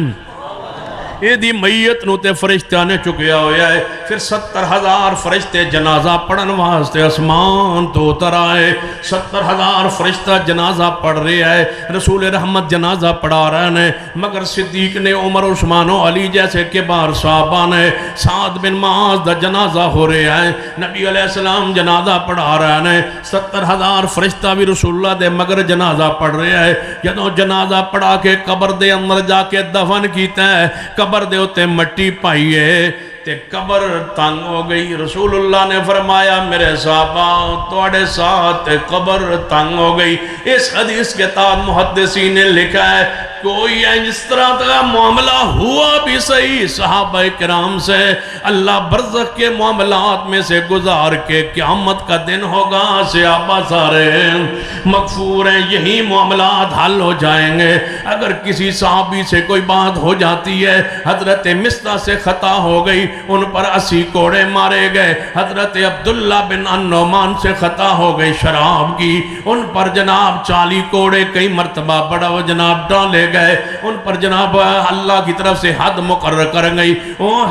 اے دی میت نو تے فرشتہ نے چکیا ہویا ہے۔ پھر 70,000 فرشتے جنازہ پڑھن واسطے اسمان تو اتر آئے، 70,000 فرشتہ جنازہ پڑھ رہے ہے، رسول رحمت جنازہ پڑھا رہے ہیں، مگر صدیق نے عمر عثمان و علی جیسے کبار صحابہ نے سعد بن معاذ دا جنازہ ہو رہے ہیں، نبی علیہ السلام جنازہ پڑھا رہے ہیں، 70,000 فرشتہ بھی رسول اللہ دے مگر جنازہ پڑھ رہے ہیں۔ جدوں جنازہ پڑھا کے قبر دے اندر جا کے دفن کیتا ہے، قبر دے ہوتے مٹی پائیے تے قبر تنگ ہو گئی۔ رسول اللہ نے فرمایا میرے صحابہ تواڈے ساتھ قبر تنگ ہو گئی۔ اس حدیث کے تحت محدثین نے لکھا ہے کوئی اس طرح کا معاملہ ہوا بھی صحیح صحابہ کرام سے، اللہ برزخ کے معاملات میں سے گزار کے قیامت کا دن ہوگا، صحابہ سارے مغفور ہیں، یہی معاملات حل ہو جائیں گے۔ اگر کسی صحابی سے کوئی بات ہو جاتی ہے، حضرت مصطح سے خطا ہو گئی، ان پر 80 کوڑے مارے گئے، حضرت عبداللہ بن النعمان سے خطا ہو گئی شراب کی، ان پر جناب 40 کوڑے کئی مرتبہ بڑا وہ جناب ڈالے گئے، ان پر جناب اللہ کی طرف سے حد مقرر کر گئی۔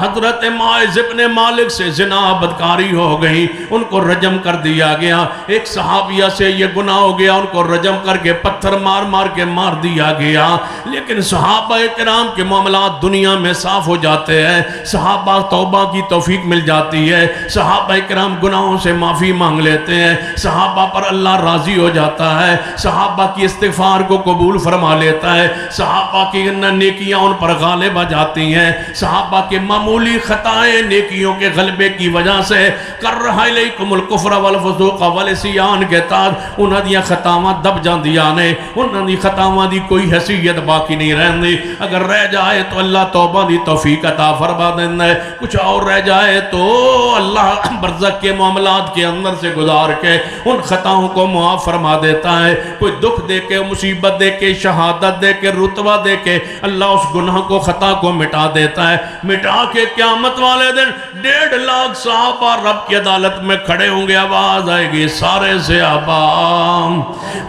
حضرت ماعز ابن مالک سے زنا بدکاری ہو گئی، ان کو رجم کر دیا گیا۔ ایک صحابیہ سے یہ گناہ ہو گیا، ان کو رجم کر کے پتھر مار مار کے مار دیا گیا۔ لیکن صحابہ کرام کے معاملات دنیا میں صاف ہو جاتے ہیں، صحابہ توبہ کی توفیق مل جاتی ہے، صحابہ کرام گناہوں سے معافی مانگ لیتے ہیں، صحابہ پر اللہ راضی ہو جاتا ہے، صحابہ کی استغفار کو قبول فرما لیتا ہے، صحابہ کی نیکیاں ان پر غالب آ جاتی ہیں، صحابہ کے معمولی خطائیں نیکیوں کے غلبے کی وجہ سے کرہ الیکم الکفر والفسوق والعصیان کے تحت انہاں دیاں خطاواں دب جاندیاں نے، انہاں دی خطاواں دی کوئی حیثیت باقی نہیں رہندی، اگر رہ جائے تو اللہ توبہ دی توفیق عطا فرما دینا ہے، کچھ اور رہ جائے تو اللہ برزخ کے معاملات کے اندر سے گزار کے ان خطاؤں کو معاف فرما دیتا ہے۔ کوئی دکھ دے کے مصیبت دے کے شہادت دے کے رتبہ دے کے اللہ اس گناہ کو خطا کو مٹا دیتا ہے، مٹا کے قیامت والے دن 1.5 لاکھ صحابہ رب کی عدالت میں کھڑے ہوں گے، آواز آئے گی سارے صحابہ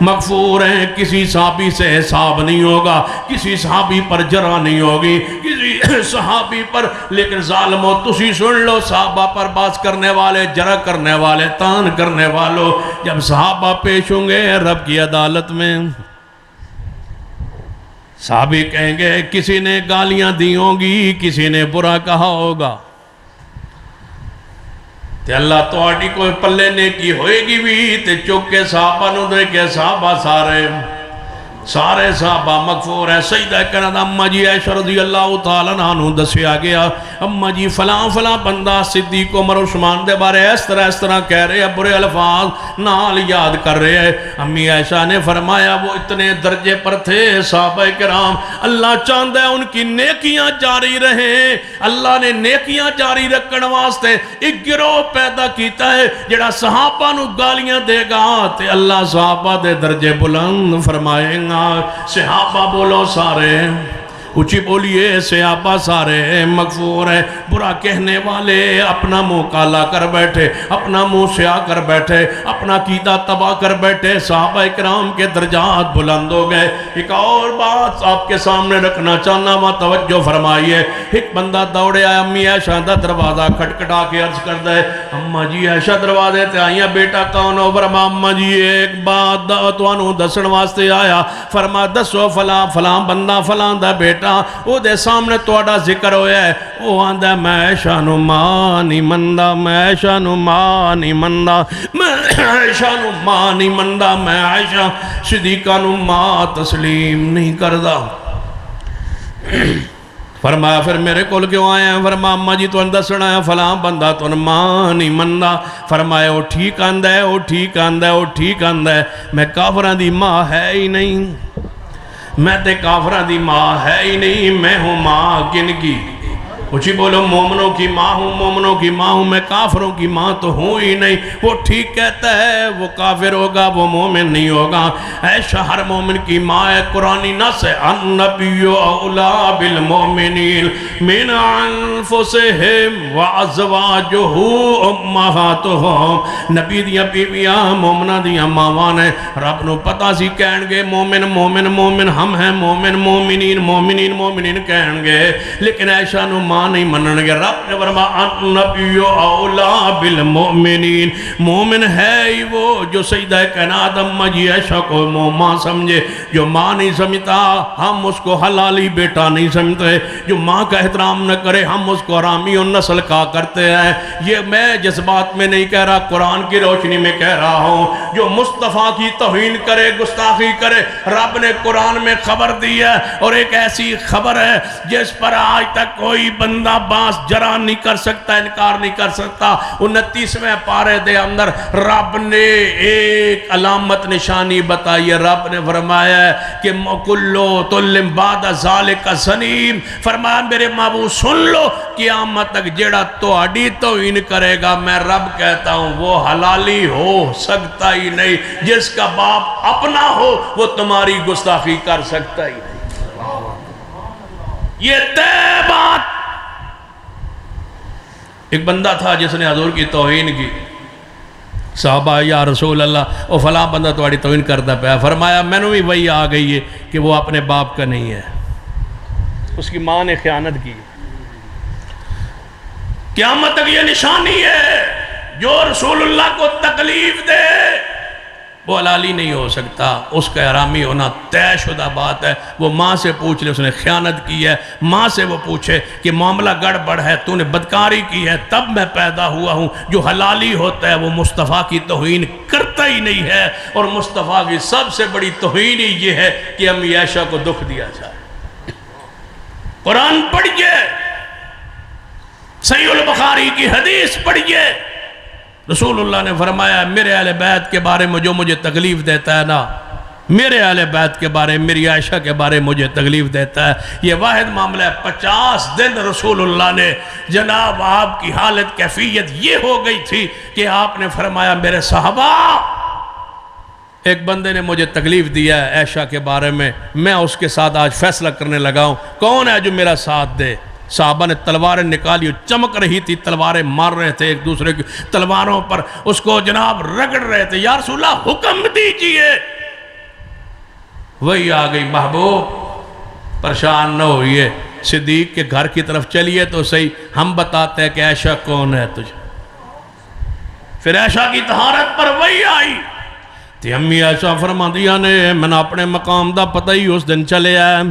مغفور ہیں، کسی صحابی سے حساب نہیں ہوگا، کسی صحابی پر جرح نہیں ہوگی، کسی صحابی پر، لیکن ظالمو تسی سن لو صحابہ پر باز کرنے والے، جرح کرنے والے، تان کرنے والوں، جب صحابہ پیش ہوں گے رب کی عدالت میں، صحابی کہیں گے کسی نے گالیاں دی ہوں گی، کسی نے برا کہا ہوگا، تے اللہ تو آٹی کوئی پلے نیکی ہوئے گی بھی، تے چوکے صحابہ نو دے کے صحابہ سارے صحابہ مغفور ہیں۔ سیدہ کرد اماں جی عائشہ رضی اللہ تعالیٰ عنہ دسیا گیا، اماں جی فلاں فلاں بندہ صدیق عمر عثمان دے بارے اس طرح کہہ رہے ہیں، برے الفاظ نال یاد کر رہے ہیں۔ امی عائشہ نے فرمایا وہ اتنے درجے پر تھے صحابہ کرام، اللہ چاہتا ہے ان کی نیکیاں جاری رہیں، اللہ نے نیکیاں جاری رکھن واسطے ایک گروہ پیدا کیتا ہے جڑا صحابہ نو گالیاں دے گا تے اللہ صحابہ دے درجے بلند فرمائے گا۔ صحابہ بولو سارے اچھی بولیے، صحابہ سارے مغفور ہیں۔ برا کہنے والے اپنا منہ کالا کر بیٹھے، اپنا منہ سیاہ کر بیٹھے، اپنا عقیدہ تباہ کر بیٹھے، صحابہ اکرام کے درجات بلند ہو گئے۔ ایک اور بات آپ کے سامنے رکھنا چاہنا ہوں، توجہ فرمائیے۔ ایک بندہ دوڑے آیا، امی عائشہ دا دروازہ کھٹکھٹا کے عرض کر دے، اماں جی عائشہ دروازے تے آئیاں، بیٹا کون ہو؟ فرما اماں جی ایک بات توانوں دسن واسطے آیا۔ فرما دسو فلاں فلاں بندہ فلاں دا بیٹا او دے سامنے توڑا ذکر ہویا ہے، او آندہ میں عائشہ نو ماں نہیں مندہ، میں عائشہ نو ماں نہیں مندہ، میں عائشہ نو ماں نہیں مندہ، میں عائشہ صدیقہ نو ماں تسلیم نہیں کردہ۔ فرمایا پھر میرے کول کیوں آئے ہیں؟ فرمایا اماں جی تو اندر سنا ہے فلاں بندہ تو ماں نہیں مندہ۔ فرمایا او ٹھیک آندہ ہے، او ٹھیک آندہ ہے، او ٹھیک آندہ ہے، میں کافران دی ماں ہے ہی نہیں، میں تے کافران دی ماں ہے ہی نہیں، میں ہوں ماں کن کی؟ کچھ ہی بولو مومنوں کی ماں ہوں، مومنوں کی ماں ہوں، میں کافروں کی ماں تو ہوں ہی نہیں۔ وہ ٹھیک کہتا ہے، وہ کافر ہوگا، وہ مومن نہیں ہوگا۔ عائشہ ہر مومن کی ماں ہے، قرآنی نص ہے، النبی اولا بالمومنین من انفسہم وازواجہ امہاتہم۔ نبی دیاں بیویاں مومنہ دیاں ماوان ہیں۔ رب نو پتہ سی کہن گے مومن مومن مومن ہم ہیں، مومن مومنین مومنین مومنین کہن گے، لیکن عائشہ نو ماں نہیں منن گے۔ رب نے فرمایا النبی اولا بالمؤمنین، مومن ہے ہی وہ جو سیدہ کائنات اماں جی عائشہ کو ماں سمجھے۔ جو ماں نہیں سمجھتا ہم اس کو حلالی بیٹا نہیں سمجھتے، جو ماں کا احترام نہ کرے ہم اس کو حرامی اور نسل کا کرتے ہیں۔ یہ میں جذبات میں نہیں کہہ رہا، قرآن کی روشنی میں کہہ رہا ہوں۔ جو مصطفیٰ کی توہین کرے، گستاخی کرے، رب نے قرآن میں خبر دی ہے، اور ایک ایسی خبر ہے جس پر آج تک کوئی بندہ باس جرا نہیں کر سکتا، انکار نہیں کر سکتا۔ 29ویں پارے دے اندر رب نے ایک علامت نشانی بتائی ہے۔ رب نے فرمایا ہے کہ کلو تلم بعد ذالک زنیم، فرمایا میرے محبوب سن لو، قیامت تک جیڑا توڑی توہین کرے گا میں رب کہتا ہوں وہ حلالی ہو سکتا ہی نہیں۔ جس کا باپ اپنا ہو وہ تمہاری گستاخی کر سکتا ہی نہیں۔ یہ طے بات۔ ایک بندہ تھا جس نے حضور کی توہین کی، صحابہ یا رسول اللہ او فلاں بندہ تمہاری توہین کرتا پیا، فرمایا میں نے بھی وہی آ گئی ہے کہ وہ اپنے باپ کا نہیں ہے، اس کی ماں نے خیانت کی۔ قیامت تک یہ نشانی ہے، جو رسول اللہ کو تکلیف دے وہ حلالی نہیں ہو سکتا، اس کا حرامی ہونا طے شدہ بات ہے۔ وہ ماں سے پوچھ لے اس نے خیانت کی ہے، ماں سے وہ پوچھے کہ معاملہ گڑبڑ ہے، تو نے بدکاری کی ہے تب میں پیدا ہوا ہوں۔ جو حلالی ہوتا ہے وہ مصطفیٰ کی توہین کرتا ہی نہیں ہے، اور مصطفیٰ کی سب سے بڑی توہین ہی یہ ہے کہ امی عائشہ کو دکھ دیا جائے۔ قرآن پڑھئے، صحیح البخاری کی حدیث پڑھئے، رسول اللہ نے فرمایا میرے اہل بیت کے بارے میں جو مجھے تکلیف دیتا ہے نا، میرے اہل بیت کے بارے میں، میری عائشہ کے بارے میں مجھے تکلیف دیتا ہے۔ یہ واحد معاملہ ہے۔ 50 دن رسول اللہ نے، جناب آپ کی حالت کیفیت یہ ہو گئی تھی کہ آپ نے فرمایا میرے صحابہ، ایک بندے نے مجھے تکلیف دیا ہے عائشہ کے بارے میں اس کے ساتھ آج فیصلہ کرنے لگا ہوں، کون ہے جو میرا ساتھ دے؟ صحابہ نے تلواریں نکالی، چمک رہی تھی، تلواریں مار رہے تھے ایک دوسرے کی تلواروں پر، اس کو جناب رگڑ رہے تھے۔ یا رسول اللہ حکم دیجئے۔ وہی آ گئی، محبوب پریشان نہ ہوئیے، صدیق کے گھر کی طرف چلیے تو صحیح، ہم بتاتے ہیں کہ عائشہ کون ہے تجھے۔ پھر عائشہ کی طہارت پر وہی آئی تھی، امی عائشہ فرما دیا نے میں نے اپنے مقام دا پتہ ہی اس دن چلے آئے۔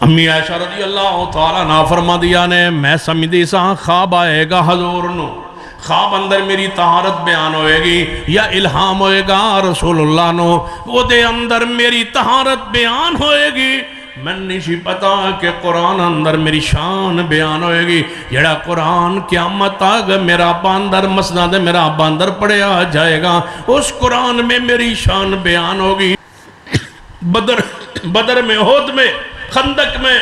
امی عائشہ رضی اللہ تعالیٰ عنہ فرما دیا نے میں سمجھدی سا خواب آئے گا حضور نو، خواب اندر میری طہارت بیان ہوئے گی یا الہام ہوئے گا رسول اللہ نو، وہ دے اندر میری طہارت بیان ہوئے گی۔ میں نہیں پتا کہ قرآن اندر میری شان بیان ہوئے گی، جڑا قرآن قیامت آگ میرا باندر مسند میرا باندر پڑے آ جائے گا، اس قرآن میں میری شان بیان ہوگی۔ بدر میں، احد میں، خندق میں،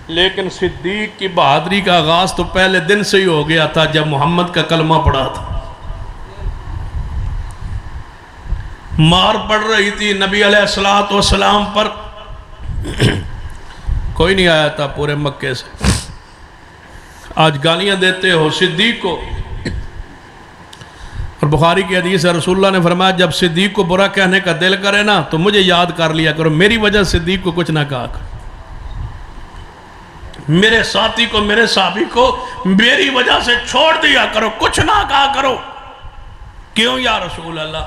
لیکن صدیق کی بہادری کا آغاز تو پہلے دن سے ہی ہو گیا تھا جب محمد کا کلمہ پڑھا تھا۔ مار پڑ رہی تھی نبی علیہ السلام پر، کوئی نہیں آیا تھا پورے مکے سے، آج گالیاں دیتے ہو صدیق کو۔ اور بخاری کی حدیث ہے، رسول اللہ نے فرمایا جب صدیق کو برا کہنے کا دل کرے نا تو مجھے یاد کر لیا کرو، میری وجہ صدیق کو کچھ نہ کہا کرو، میرے ساتھی کو، میرے صحابی کو میری وجہ سے چھوڑ دیا کرو، کچھ نہ کہا کرو۔ کیوں یا رسول اللہ؟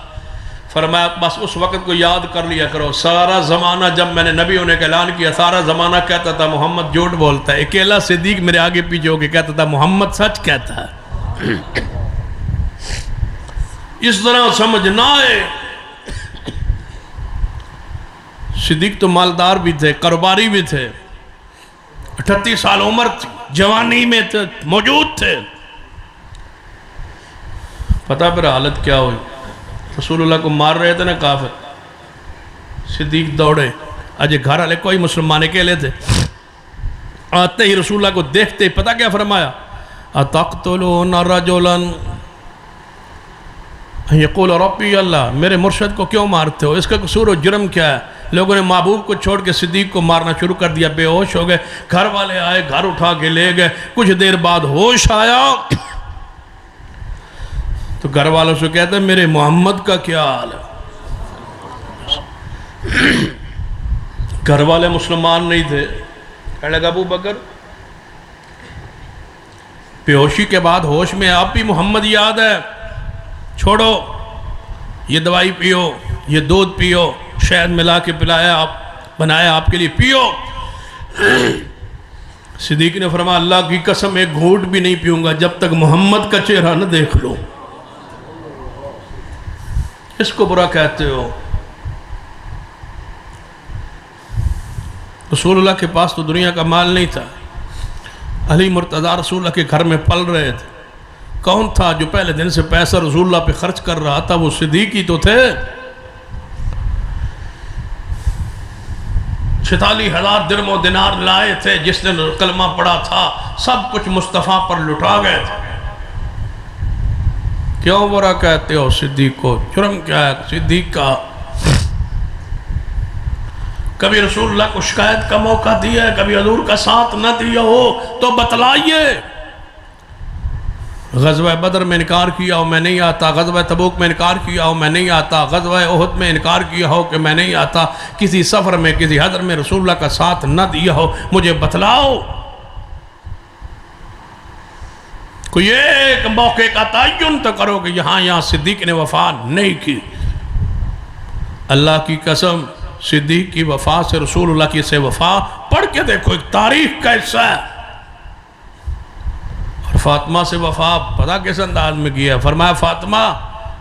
فرمایا بس اس وقت کو یاد کر لیا کرو، سارا زمانہ جب میں نے نبی ہونے کا اعلان کیا سارا زمانہ کہتا تھا محمد جھوٹ بولتا ہے، اکیلا صدیق میرے آگے پیچھے ہو کے کہتا تھا محمد سچ کہتا ہے۔ اس طرح سمجھنا ہے، صدیق تو مالدار بھی تھے، کاروباری بھی تھے، 38 سال عمر تھی، جوانی میں تھے، موجود تھے۔ پتہ پھر حالت کیا ہوئی؟ رسول اللہ کو مار رہے تھے نا کافر، صدیق دوڑے، اجے گھر والے کوئی مسلمان اکیلے تھے، آتے ہی رسول اللہ کو دیکھتے ہی پتہ کیا فرمایا؟ اتقتلون رجلا یقول ربی اللہ، میرے مرشد کو کیوں مارتے ہو؟ اس کا قصور و جرم کیا ہے؟ لوگوں نے محبوب کو چھوڑ کے صدیق کو مارنا شروع کر دیا، بے ہوش ہو گئے، گھر والے آئے، گھر اٹھا کے لے گئے، کچھ دیر بعد ہوش آیا تو گھر والوں سے کہتے ہیں میرے محمد کا کیا حال ہے؟ گھر والے مسلمان نہیں تھے، کہنے لگا ابو بکر بے ہوشی کے بعد ہوش میں آپ بھی محمد یاد ہے، چھوڑو یہ دوائی پیو، یہ دودھ پیو، شہد ملا کے پلایا، آپ بنایا آپ کے لیے، پیو۔ صدیق نے فرمایا اللہ کی قسم ایک گھونٹ بھی نہیں پیوں گا جب تک محمد کا چہرہ نہ دیکھ لو۔ اس کو برا کہتے ہو؟ رسول اللہ کے پاس تو دنیا کا مال نہیں تھا، علی مرتضیٰ رسول اللہ کے گھر میں پل رہے تھے، کون تھا جو پہلے دن سے پیسہ رسول اللہ پہ خرچ کر رہا تھا؟ وہ صدیق ہی تو تھے۔ 46,000 درم و دینار لائے تھے، جس نے کلمہ پڑھا تھا سب کچھ مصطفیٰ پر لٹا گئے تھے۔ کیوں برا کہتے ہو صدیق کو؟ جرم کیا ہے صدیق کا؟ کبھی رسول اللہ کو شکایت کا موقع دیا ہے، کبھی حضور کا ساتھ نہ دیا ہو تو بتلائیے۔ غزوہ بدر میں انکار کیا ہو میں نہیں آتا، غزوہ تبوک میں انکار کیا ہو میں نہیں آتا، غزوہ احد میں انکار کیا ہو کہ میں نہیں آتا، کسی سفر میں کسی حضر میں رسول اللہ کا ساتھ نہ دیا ہو، مجھے بتلاؤ۔ کوئی ایک موقع کا تعین تو کرو کہ یہاں صدیق نے وفا نہیں کی۔ اللہ کی قسم صدیق کی وفا سے، رسول اللہ کی سے وفا پڑھ کے دیکھو، ایک تاریخ کا حصہ ہے۔ اور فاطمہ سے وفا پتہ کس انداز میں کیا؟ فرمایا فاطمہ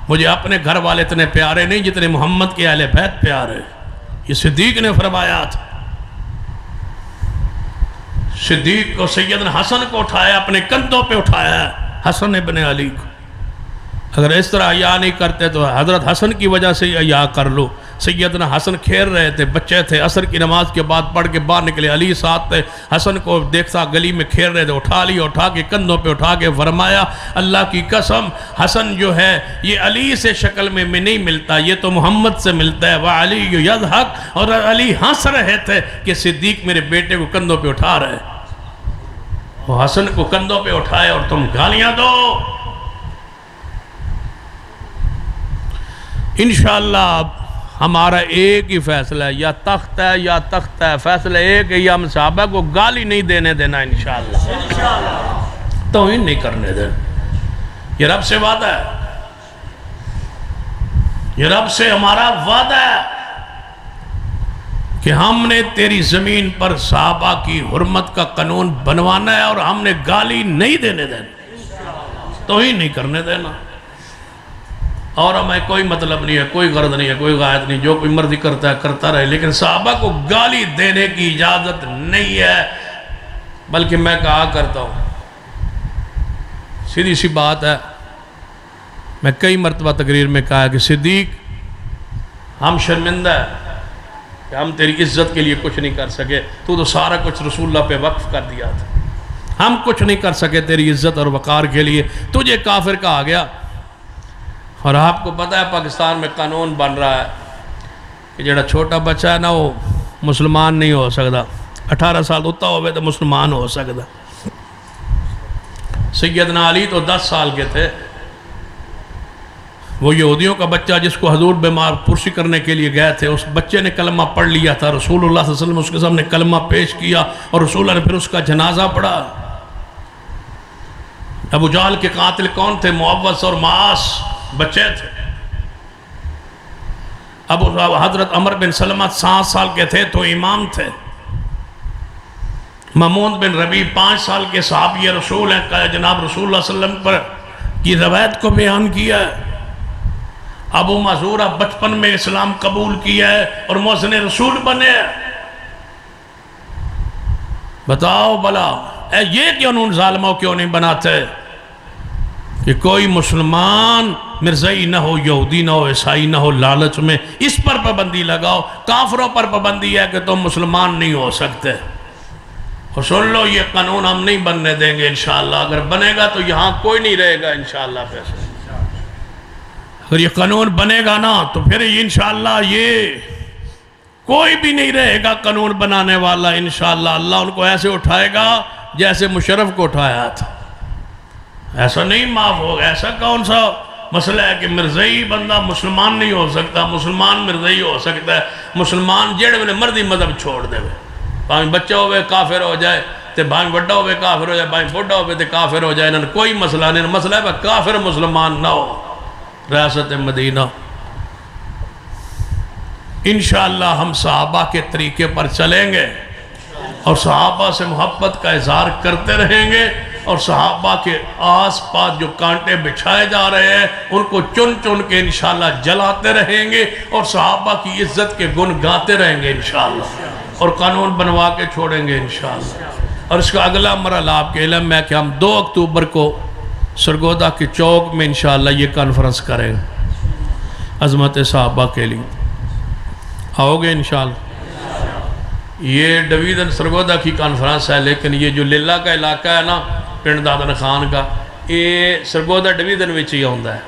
مجھے اپنے گھر والے اتنے پیارے نہیں جتنے محمد کے اہل بیت پیارے۔ یہ صدیق نے فرمایا تھا۔ صدیق کو سیدنا حسن کو اٹھایا، اپنے کندھوں پہ اٹھایا ہے، حسن ابن علی کو۔ اگر اس طرح عیاء نہیں کرتے تو حضرت حسن کی وجہ سے عیاء کر لو۔ سیدنا حسن کھیل رہے تھے، بچے تھے، عصر کی نماز کے بعد پڑھ کے باہر نکلے، علی ساتھ تھے، حسن کو دیکھتا گلی میں کھیل رہے تھے، اٹھا لیا، اٹھا کے کندھوں پہ اٹھا کے فرمایا اللہ کی قسم حسن جو ہے یہ علی سے شکل میں نہیں ملتا، یہ تو محمد سے ملتا ہے۔ وَعَلِيُّ يَضْحَكُ، اور علی ہنس رہے تھے کہ صدیق میرے بیٹے کو کندھوں پہ اٹھا رہے۔ وہ حسن کو کندھوں پہ اٹھائے اور تم گالیاں دو۔ انشاءاللہ اب ہمارا ایک ہی فیصلہ ہے، یا تخت ہے یا تخت ہے، فیصلہ ایک ہے، یا ہم صحابہ کو گالی نہیں دینے دینا انشاءاللہ، توہین نہیں کرنے دینا۔ یہ رب سے وعدہ ہے، یہ رب سے ہمارا وعدہ ہے کہ ہم نے تیری زمین پر صحابہ کی حرمت کا قانون بنوانا ہے اور ہم نے گالی نہیں دینے دینا، توہین نہیں کرنے دینا۔ اور ہمیں کوئی مطلب نہیں ہے، کوئی غرض نہیں ہے، کوئی غایت نہیں، جو کوئی مرضی کرتا ہے کرتا رہے، لیکن صحابہ کو گالی دینے کی اجازت نہیں ہے۔ بلکہ میں کہا کرتا ہوں، سیدھی سی بات ہے، میں کئی مرتبہ تقریر میں کہا کہ صدیق ہم شرمندہ ہیں کہ ہم تیری عزت کے لیے کچھ نہیں کر سکے، تو سارا کچھ رسول اللہ پہ وقف کر دیا تھا، ہم کچھ نہیں کر سکے تیری عزت اور وقار کے لیے، تجھے کافر کہا گیا۔ اور آپ کو پتہ ہے پاکستان میں قانون بن رہا ہے کہ جڑا چھوٹا بچہ ہے نا وہ مسلمان نہیں ہو سکتا، 18 سال ہوتا ہوئے تو مسلمان ہو سکتا۔ سیدنا علی تو 10 سال کے تھے، وہ یہودیوں کا بچہ جس کو حضور بیمار پرسی کرنے کے لیے گئے تھے، اس بچے نے کلمہ پڑھ لیا تھا، رسول اللہ صلی اللہ علیہ وسلم اس کے سامنے کلمہ پیش کیا اور رسول اللہ نے پھر اس کا جنازہ پڑھا۔ ابو جہل کے قاتل کون تھے؟ معوذ اور معاص بچے تھے۔ حضرت عمر بن سلمہ 7 سال کے تھے تو امام تھے۔ مامون بن ربیع 5 سال کے صحابی رسول ہیں، کہ جناب رسول اللہ صلی اللہ علیہ وسلم پر کی روایت کو بیان کیا ہے۔ ابو معذورہ بچپن میں اسلام قبول کیا ہے اور مؤذن رسول بنے۔ بتاؤ بلا یہ کیوں ان ظالموں کیوں نہیں بناتے کہ کوئی مسلمان مرزائی نہ ہو، یہودی نہ ہو، عیسائی نہ ہو، لالچ میں اس پر پابندی لگاؤ۔ کافروں پر پابندی ہے کہ تم مسلمان نہیں ہو سکتے، اور سن لو یہ قانون ہم نہیں بننے دیں گے انشاءاللہ. اگر بنے گا تو یہاں کوئی نہیں رہے گا انشاءاللہ. فیصلہ اگر یہ قانون بنے گا نا تو پھر انشاءاللہ یہ کوئی بھی نہیں رہے گا قانون بنانے والا انشاءاللہ. اللہ ان کو ایسے اٹھائے گا جیسے مشرف کو اٹھایا تھا. ایسا نہیں معاف ہوگا. ایسا کون سا مسئلہ ہے کہ مرزائی بندہ مسلمان نہیں ہو سکتا؟ مسلمان مرزائی ہو سکتا ہے. مسلمان جیڑے میں مرضی مذہب چھوڑ دے بھائی بچہ ہوئے کافر ہو جائے تے بھائی بڑا ہوئے کافر ہو جائے بھائی بڑا ہوئے تے کافر ہو جائے. انہوں نے کوئی مسئلہ نہیں. مسئلہ ہے کافر مسلمان نہ ہو. ریاست مدینہ انشاءاللہ ہم صحابہ کے طریقے پر چلیں گے اور صحابہ سے محبت کا اظہار کرتے رہیں گے اور صحابہ کے آس پاس جو کانٹے بچھائے جا رہے ہیں ان کو چن چن کے انشاءاللہ جلاتے رہیں گے اور صحابہ کی عزت کے گن گاتے رہیں گے انشاءاللہ اور قانون بنوا کے چھوڑیں گے انشاءاللہ. اور اس کا اگلا مرحلہ آپ کے علم میں کہ ہم 2 اکتوبر کو سرگودا کے چوک میں انشاءاللہ یہ کانفرنس کریں عظمت صحابہ کے لیے. آؤ گے انشاءاللہ؟ یہ ڈویژن سرگودا کی کانفرنس ہے لیکن یہ جو للہ کا علاقہ ہے نا پنڈ دادن خان کا یہ سرگودا ڈویژن وچ ہی آتا ہے.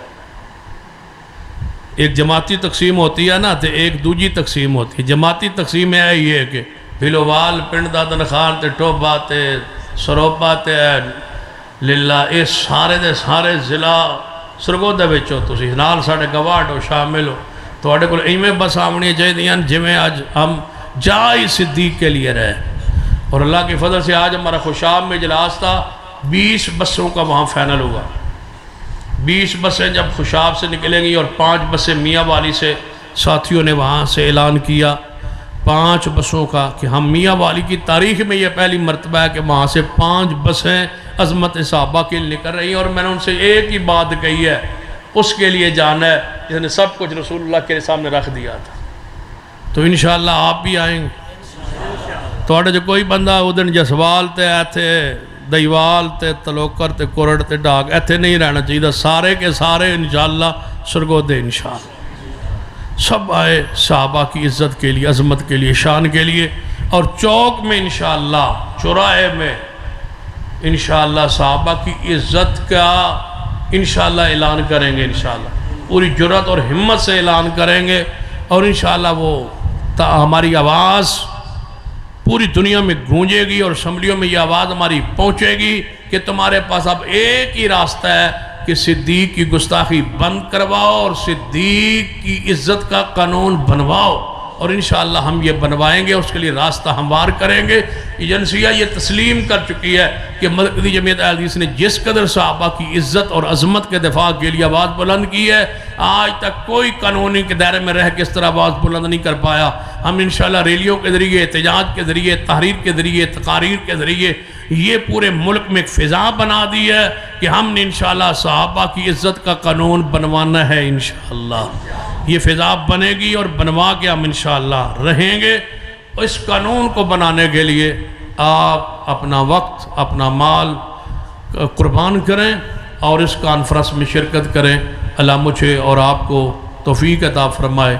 ایک جماعتی تقسیم ہوتی ہے نا تو ایک دوجی تقسیم ہوتی ہے. جماعتی تقسیم ہے یہ کہ بھیلووال پنڈ دادن خان تے ٹوبا تے سروپا تے للہ یہ سارے دے سارے ضلع سرگودا وچ ہو. تسی نال ساڈے گواڈ ہو شامل ہو. تواڈے کول ایویں بس آونی چاہیے جویں اج ہم جائی صدیق کے لیے رہے. اور اللہ کے فضل سے آج ہمارا خوشاب میں اجلاس تھا. 20 بسوں کا وہاں فائنل ہوا. 20 بسیں جب خوشاب سے نکلیں گی اور 5 بسیں میاں والی سے ساتھیوں نے وہاں سے اعلان کیا 5 بسوں کا کہ ہم میاں والی کی تاریخ میں یہ پہلی مرتبہ ہے کہ وہاں سے 5 بسیں عظمت صحابہ کے لیے نکل رہی ہیں. اور میں نے ان سے ایک ہی بات کہی ہے اس کے لیے جانا ہے جس نے سب کچھ رسول اللہ کے سامنے رکھ دیا تھا. تو انشاءاللہ آپ بھی آئیں گے. توڑے جو کوئی بندہ ادھر جسوال تے ایتھے دیوال تے تلوکر تے کورڑ تے ڈاک ایتھے نہیں رہنا چاہیے. سارے کے سارے انشاءاللہ سرگودے انشاءاللہ سب آئے صحابہ کی عزت کے لیے عظمت کے لیے شان کے لیے. اور چوک میں انشاءاللہ چوراہے میں انشاءاللہ صحابہ کی عزت کا انشاءاللہ اعلان کریں گے. انشاءاللہ پوری جرات اور ہمت سے اعلان کریں گے اور انشاءاللہ وہ ہماری آواز پوری دنیا میں گونجے گی اور اسمبلیوں میں یہ آواز ہماری پہنچے گی کہ تمہارے پاس اب ایک ہی راستہ ہے کہ صدیق کی گستاخی بند کرواؤ اور صدیق کی عزت کا قانون بنواؤ. اور انشاءاللہ ہم یہ بنوائیں گے اس کے لیے راستہ ہموار کریں گے. ایجنسیہ یہ تسلیم کر چکی ہے کہ مرکزی جمعیت اہل حدیث نے جس قدر صحابہ کی عزت اور عظمت کے دفاع کے لیے آواز بلند کی ہے آج تک کوئی قانونی کے دائرے میں رہ کے اس طرح آواز بلند نہیں کر پایا. ہم انشاءاللہ ریلیوں کے ذریعے احتجاج کے ذریعے تحریر کے ذریعے تقاریر کے ذریعے یہ پورے ملک میں ایک فضا بنا دی ہے کہ ہم نے انشاءاللہ صحابہ کی عزت کا قانون بنوانا ہے. انشاءاللہ یہ فضا بنے گی اور بنوا کے ہم انشاءاللہ رہیں گے. اس قانون کو بنانے کے لیے آپ اپنا وقت اپنا مال قربان کریں اور اس کانفرنس میں شرکت کریں. اللہ مجھے اور آپ کو توفیق عطا فرمائے.